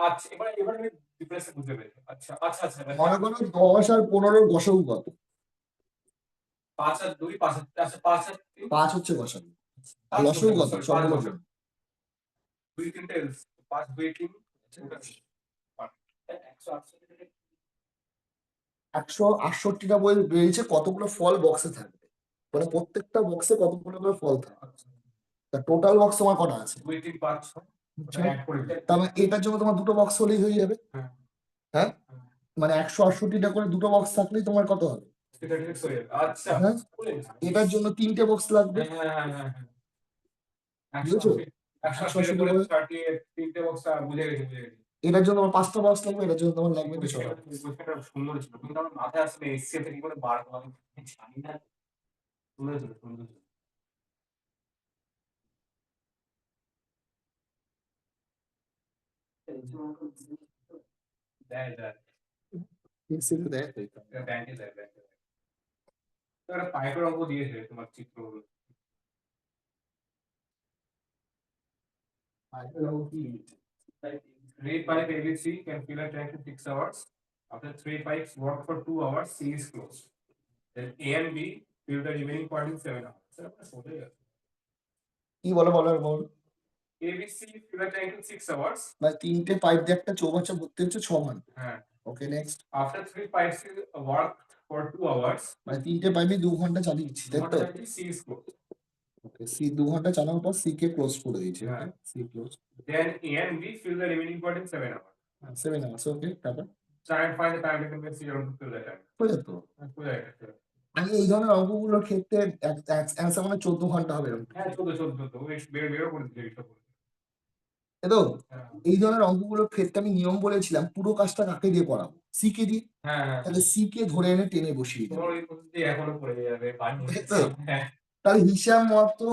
আচ্ছা, এবার আমি ডিফারেন্সটা বুঝতে পেরেছি। আচ্ছা আচ্ছা আচ্ছা মনে করো 10 আর 15 গসাগু কত? 5 আর 2 5 আচ্ছা 5 আর 3 5 হচ্ছে গসাগু। আর লসাগু কত? সবগুলো 2 3 5 2 3 168টা বই বেরিয়েছে কতগুলো ফল বক্সে থাকবে, মানে প্রত্যেকটা বক্সে কতগুলো করে ফল থাকবে। তা টোটাল বক্স তোমার কটা আছে? 2 3 5 6 ওটা অ্যাড করে দিই। তার মানে এটার জন্য তোমার দুটো বক্স হলেই হয়ে যাবে। হ্যাঁ। হ্যাঁ হ্যাঁ। মানে 168টা করে দুটো বক্স থাকলেই তোমার কত হবে? 36 হয়ে যাবে। আচ্ছা। হ্যাঁ। এটার জন্য 3টে বক্স লাগবে, হ্যাঁ হ্যাঁ হ্যাঁ হ্যাঁ। বুঝেছো? 180 করে 38 তিনটে বক্স বুঝে গেছি বুঝে গেছি। এটার জন্য আমার 5টা বক্স লাগবে, এটার জন্য তোমার লাগবে 6টা। কোশ্চেনটা সুন্দর ছিল কিন্তু আমার মাথায় আসলে এসসিএফ থেকে করে বার করা আমি জানি না। সুন্দর ছিল সুন্দর ছিল। দেয় দেয় এক্সেলে দেয় তো এটা। ব্যাংকে দেয় ব্যাংকে দেয়। তো একটা পাইপের অঙ্ক দিয়েছে তোমার চিত্রগুলো। পাইপের অঙ্ক কি? Three pipe ABC can fill a tank in 6 hours. After 3 pipes work for 2 hours, C is closed. Then A and B fill the remaining part in 7 hours. Sir, আপনার সোজাই আছে। কি বলো বলো আর বলো। ABC fill a tank in 6 hours. মানে 3টে পাইপ দিয়ে একটা চৌবাচ্চা ভর্তি হচ্ছে 6 ঘন্টা। হ্যাঁ। Okay next. After 3 pipes work for 2 hours, মানে 3টে পাইপই 2 ঘন্টা চালিয়েছি, তাই তো? C is closed. Okay, C 2 ঘন্টা চালানোর পর সি কে ক্লোজ করে দিয়েছি। হ্যাঁ। Okay, C close. Then A and B fill the remaining part in 7 hours. 7 hours. ওকে, তারপর Try and find the time between C and fill the time. হয়ে যেত। সোজা এটা। আমি এই ধরনের অঙ্কগুলোর ক্ষেত্রে অ্যান্সার মানে 14 ঘন্টা হবে এরকম। হ্যাঁ 14 বেরো করে দিচ্ছি এইসব। তাই তো? হ্যাঁ এই ধরনের অঙ্কগুলোর ক্ষেত্রে আমি নিয়ম বলেছিলাম পুরো কাজটা কাকে দিয়ে করাবো? সি কে দিয়ে। হ্যাঁ হ্যাঁ। তাহলে সি কে ধরে এনে টেনে বসিয়ে দিই। তোমার ওই পদ্ধতি এখনো পড়ে যাবে তাই তো? হ্যাঁ তাহলে হিসাব মতো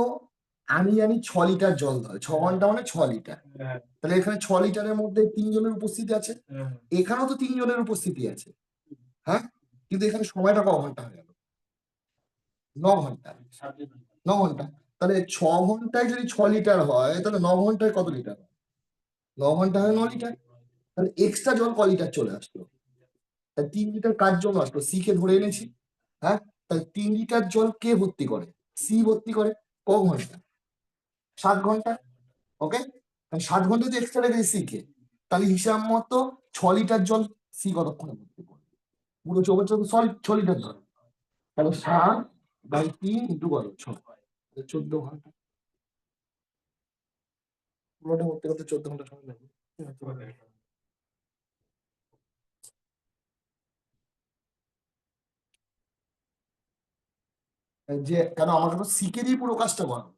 আমি জানি 6 লিটার জল ধরে, 6 ঘন্টা মানে 6 লিটার। হ্যাঁ তাহলে এখানে 6 লিটারের মধ্যে 3 জনের উপস্থিতি আছে, হ্যাঁ। এখানেও তো 3 জনের উপস্থিতি আছে। হ্যাঁ, কিন্তু এখানে সময়টা ক ঘন্টা হয়ে গেল? 9 ঘন্টা। 9 ঘন্টা। তাহলে 6 ঘন্টায় যদি 6 লিটার হয় তাহলে 9 ঘন্টায় কত লিটার? 9 ঘন্টা হয় 9 লিটার। তাহলে এক্সট্রা জল ক লিটার চলে আসলো? তাহলে 3 লিটার কার জন্য আসলো? সি কে ধরে এনেছি। হ্যাঁ, তাহলে 3 লিটার জল কে ভর্তি করে? সি ভর্তি করে। ক ঘন্টা? 7 ঘন্টা। ওকে, 7 ঘন্টা যে এক্সট্রা লেগেছে সি কে, তাহলে হিসাব মতো 6 লিটার জল সি কতক্ষণে ভর্তি করবে? পুরো 6 লিটার ধরে। তাহলে 7/3 ইন্টু কত? 6, 14 ঘন্টা। পুরোটা ভর্তি করতে 14 ঘন্টা সময় লাগবে। যে কেন আমাকে তো সি কে দিয়ে পুরো কাজটা করো,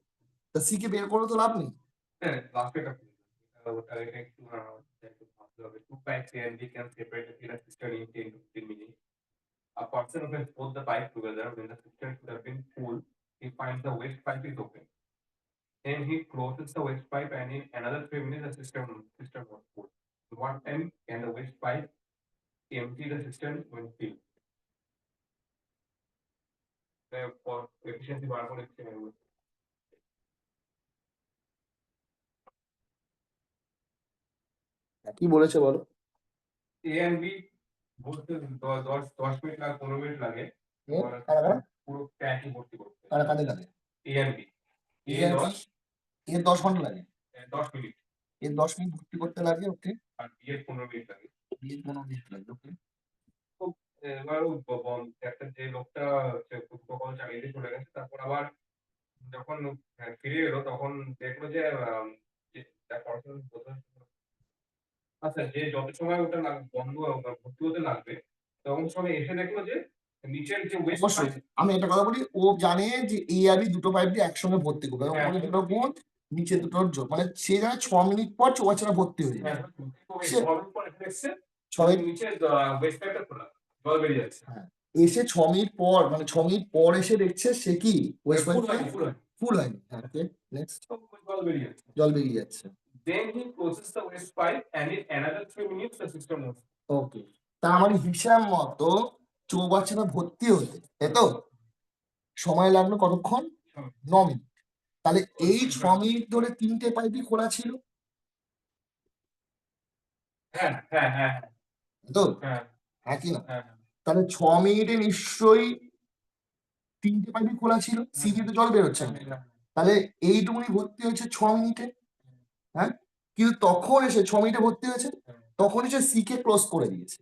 তা সি কে বের করে তো লাভ নেই। হ্যাঁ লাস্টেটা ওটা একটু ভাবতে হবে। 2 pipes A and B can separate the cleaner cistern in 10 to 15 minutes. A person who has both the pipes together when the cistern should have been full, he finds the waste pipe is open. Then he closes the waste pipe and in another 3 minutes the cistern was full. In what time can the waste pipe empty the cistern when filled? For efficiency বার করে দিচ্ছি আমি। কি বলেছে বলো? A and B ভর্তি 10 মিনিট লাগে 15 মিনিট লাগে কারা পুরো ট্যাঙ্কি ভর্তি করতে। কাদের লাগে? A and B A A 10 এর 10 ঘন্টা লাগে, 10 মিনিট এর 10 মিনিট ভর্তি করতে লাগে। ওকে, আর B এর 15 মিনিট লাগে। বি এর 15 মিনিট লাগে। ওকে, তো এবার একটা যে লোকটা প্রোটোকল চালিয়ে দিয়ে চলে গেছে তারপর আবার যখন ফিরে এলো তখন দেখলো যে তার পড়াশোনা আচ্ছা যে যত সময় ওটা বন্ধ ভর্তি হতে লাগবে তখন সময় এসে দেখলো যে নিচের যে ওয়েস্ট অবশ্যই আমি একটা কথা বলি, ও জানে যে এ আর বি দুটো পাইপ দিয়ে একসঙ্গে ভর্তি করবে, হ্যাঁ। উপরে দুটো বোন নিচে দুটোর জোর, মানে সে জানে 6 মিনিট পর চৌবাচ্চাটা ভর্তি হয়ে যাবে। ছয় নিচে ওয়েস্ট পাইপটা খোলা জল বেরিয়ে যাচ্ছে। হ্যাঁ, এসে 6 মিনিট পর, মানে 6 মিনিট পর এসে দেখছে সে কি ওয়েস্ট পাইপ ফুল হয়নি। হ্যাঁ, ওকে নেক্সট। জল বেরিয়ে যাচ্ছে। জল বেরিয়ে যাচ্ছে। Then he closes the waste pipe and in another 3 minutes the system moves. ওকে, তার মানে হিসাব মতো চৌবাচ্চাটা ভর্তি হতে তাই তো সময় লাগলো কতক্ষণ? 9 মিনিট। তাহলে এই 6 মিনিট ধরে 3টে পাইপই খোলা ছিল হ্যাঁ হ্যাঁ হ্যাঁ তো, হ্যাঁ হ্যাঁ কি না? হ্যাঁ তাহলে 6 মিনিটে নিশ্চয়ই 3টে পাইপই খোলা ছিল, সি দিয়ে তো জল বেরোচ্ছে না। তাহলে এইটুকুনি ভর্তি হয়েছে 6 মিনিটে। হ্যাঁ, কিন্তু তখন এসে 6 মিনিটে ভর্তি হয়েছে, তখন এসে সি কে ক্লোজ করে দিয়েছে,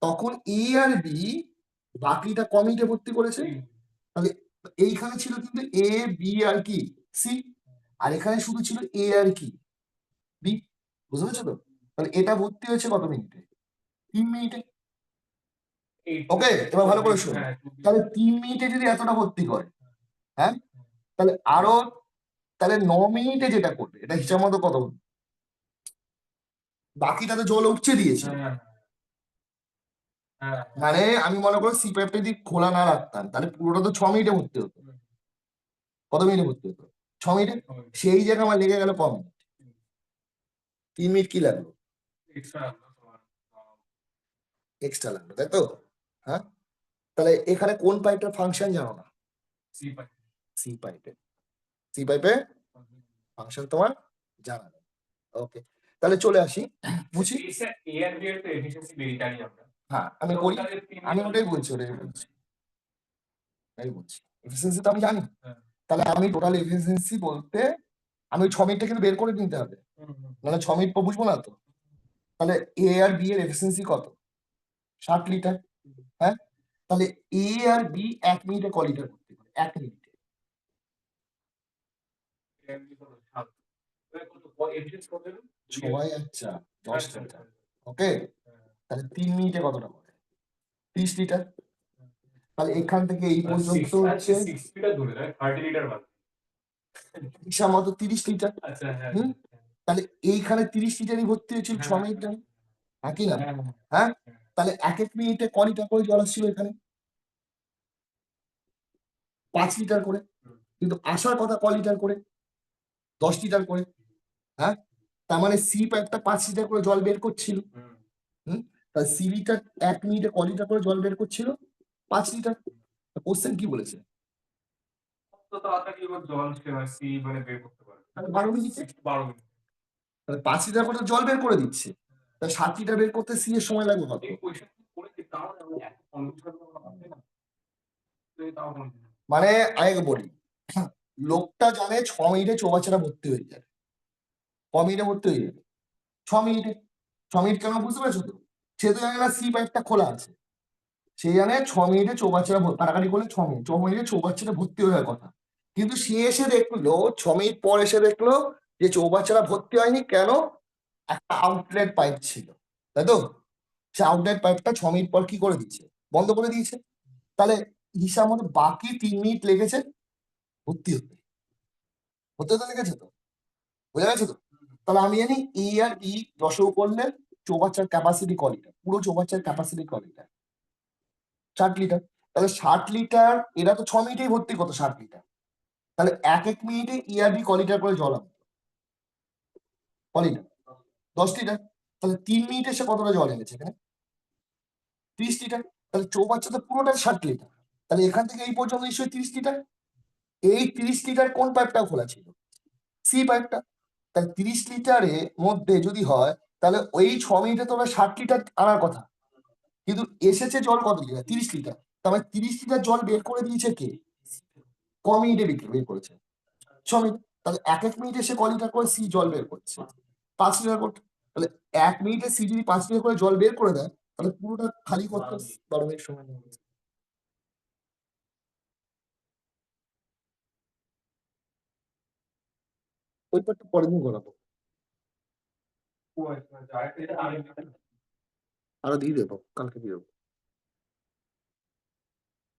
তখন এ আর বি বাকিটা ক মিনিটে ভর্তি করেছে? তাহলে এইখানে ছিল কিন্তু এ বি আর কি সি, আর এখানে শুধু ছিল এ আর কি বি, বুঝতে পেরেছো তো? তাহলে এটা ভর্তি হয়েছে কত মিনিটে? 3 মিনিটে। ওকে, এবার ভালো করে শোনো। তাহলে 3 মিনিটে যদি এতটা ভর্তি করে, হ্যাঁ, তাহলে আরো, তাহলে 9 মিনিটে যেটা করবে এটা হিসাব মতো কত হবে? বাকিটাতে জল উপচে দিয়েছে, মানে আমি মনে করো সি পাইপটা যদি খোলা না রাখতাম তাহলে পুরোটা তো 6 মিনিটে ভর্তি হতো। কত মিনিটে ভর্তি হতো? 6 মিনিটে। সেই জায়গায় আমার লেগে গেল কম, 3 মিনিট কি লাগলো? এক্সট্রা লাগলো, তাই তো? হ্যাঁ, তাহলে এখানে কোন পাইপটার ফাংশন জানো না? সি পাইপে, সি পাইপে ফাংশন তোমার জানা নেই। ওকে, তাহলে চলে আসি বুঝি। হ্যাঁ আমি করি, আমি ওটাই বলছি, এফিসিয়েন্সি তো আমি জানি। তাহলে আমি টোটাল এফিসিয়েন্সি বলতে আমি 6 মিনিটটা কিন্তু বের করে নিতে হবে, নাহলে 6 মিনিট পর বুঝবো না তো। তাহলে এ আর বি এর এফিসিয়েন্সি কত? 60 লিটার। হ্যাঁ, তাহলে এ আর বি 1 মিনিটে ক লিটার করতে পারে? 1 মিনিটে সবাই, আচ্ছা 10 লিটার। ওকে, তাহলে 3 মিনিটে কতটা করে? 30 লিটার। তাহলে এখান থেকে এই পর্যন্ত হচ্ছে হিসাব মতো 30 লিটার। হুম, তাহলে এইখানে 30 লিটারই ভর্তি হয়েছিল 6 মিনিট, একই না? হ্যাঁ, তাহলে 1 মিনিটে ক লিটার করে জল আসছিল এখানে? 5 লিটার করে। কিন্তু আসার কথা ক লিটার করে? 10 লিটার করে। হ্যাঁ, তার মানে সি পাইপটা 5 লিটার করে জল বের করছিল। হুম, তাহলে সি লিটার 1 মিনিটে ক লিটার করে জল বের করছিল? 5 লিটার। কোশ্চেন কি বলেছে? 12 মিনিটে। তাহলে 5 লিটার করে জল বের করে দিচ্ছে, তাহলে 7 লিটার বের করতে সি এর সময় লাগবে কত? মানে আগে বলি, লোকটা জানে 6 মিনিটে চৌবাচ্চাটা ভর্তি হয়ে যাবে। ক মিনিটে ভর্তি হয়ে যাবে? 6 মিনিটে। 6 মিনিট কেন বুঝতে পারছো তো? সে তো জানে না সি পাইপটা খোলা আছে, সে জানে 6 মিনিটে চৌবাচ্চাটা কাটাকাটি করলে 6 মিনিটে চৌবাচ্চাটা ভর্তি হয়ে যাওয়ার কথা। কিন্তু সে এসে দেখলো 6 মিনিট পর এসে দেখলো যে চৌবাচ্চাটা ভর্তি হয়নি। কেন? একটা আউটলেট পাইপ ছিল, তাই তো? সে আউটলেট পাইপটা 6 মিনিট পর কি করে দিচ্ছে? বন্ধ করে দিয়েছে। তাহলে হিসাব মতো বাকি 3 মিনিট লেগেছে ভর্তি হতে, হতে তো লেগেছে তো, বোঝা গেছে তো? তাহলে আমি জানি এ আর বি দশও করলে চৌবাচ্চার ক্যাপাসিটি ক লিটার? পুরো চৌবাচ্চার ক্যাপাসিটি ক লিটার? 60 লিটার। তাহলে 60 লিটার, এরা তো 6 মিনিটেই ভর্তি করতো 60 লিটার। তাহলে 1 মিনিটে ইআরবি ক লিটার করে জল আনতো? ক লিটার? 10 লিটার। তাহলে 3 মিনিটে সে কতটা জল এনেছে এখানে? 30 লিটার। তাহলে চৌবাচ্চা তো পুরোটা 60 লিটার। তাহলে এখান থেকে এই পর্যন্ত নিশ্চয়ই 30 লিটার। এই 30 লিটার কোন পাইপটা খোলা ছিল? সি পাইপটা। তাহলে 30 লিটারের মধ্যে যদি হয় তাহলে ওই 6 মিনিটে তো 60 লিটার আনার কথা, কিন্তু এসেছে জল কত লিটার? 30 লিটার। তার মানে 30 লিটার জল বের করে দিয়েছে কে? ক মিনিটে বের করেছে? 6 মিনিট। তাহলে 1 মিনিটে সে ক লিটার করে সি জল বের করছে? 5 লিটার করে। তাহলে 1 মিনিটে সি যদি 5 লিটার করে জল বের করে দেয় তাহলে পুরোটা খালি করতে 12 মিনিট সময় নেবে। ওই পার্টটা পরের দিন করাবো, আরো দিয়ে দেবো, কালকে দিয়ে দেবো।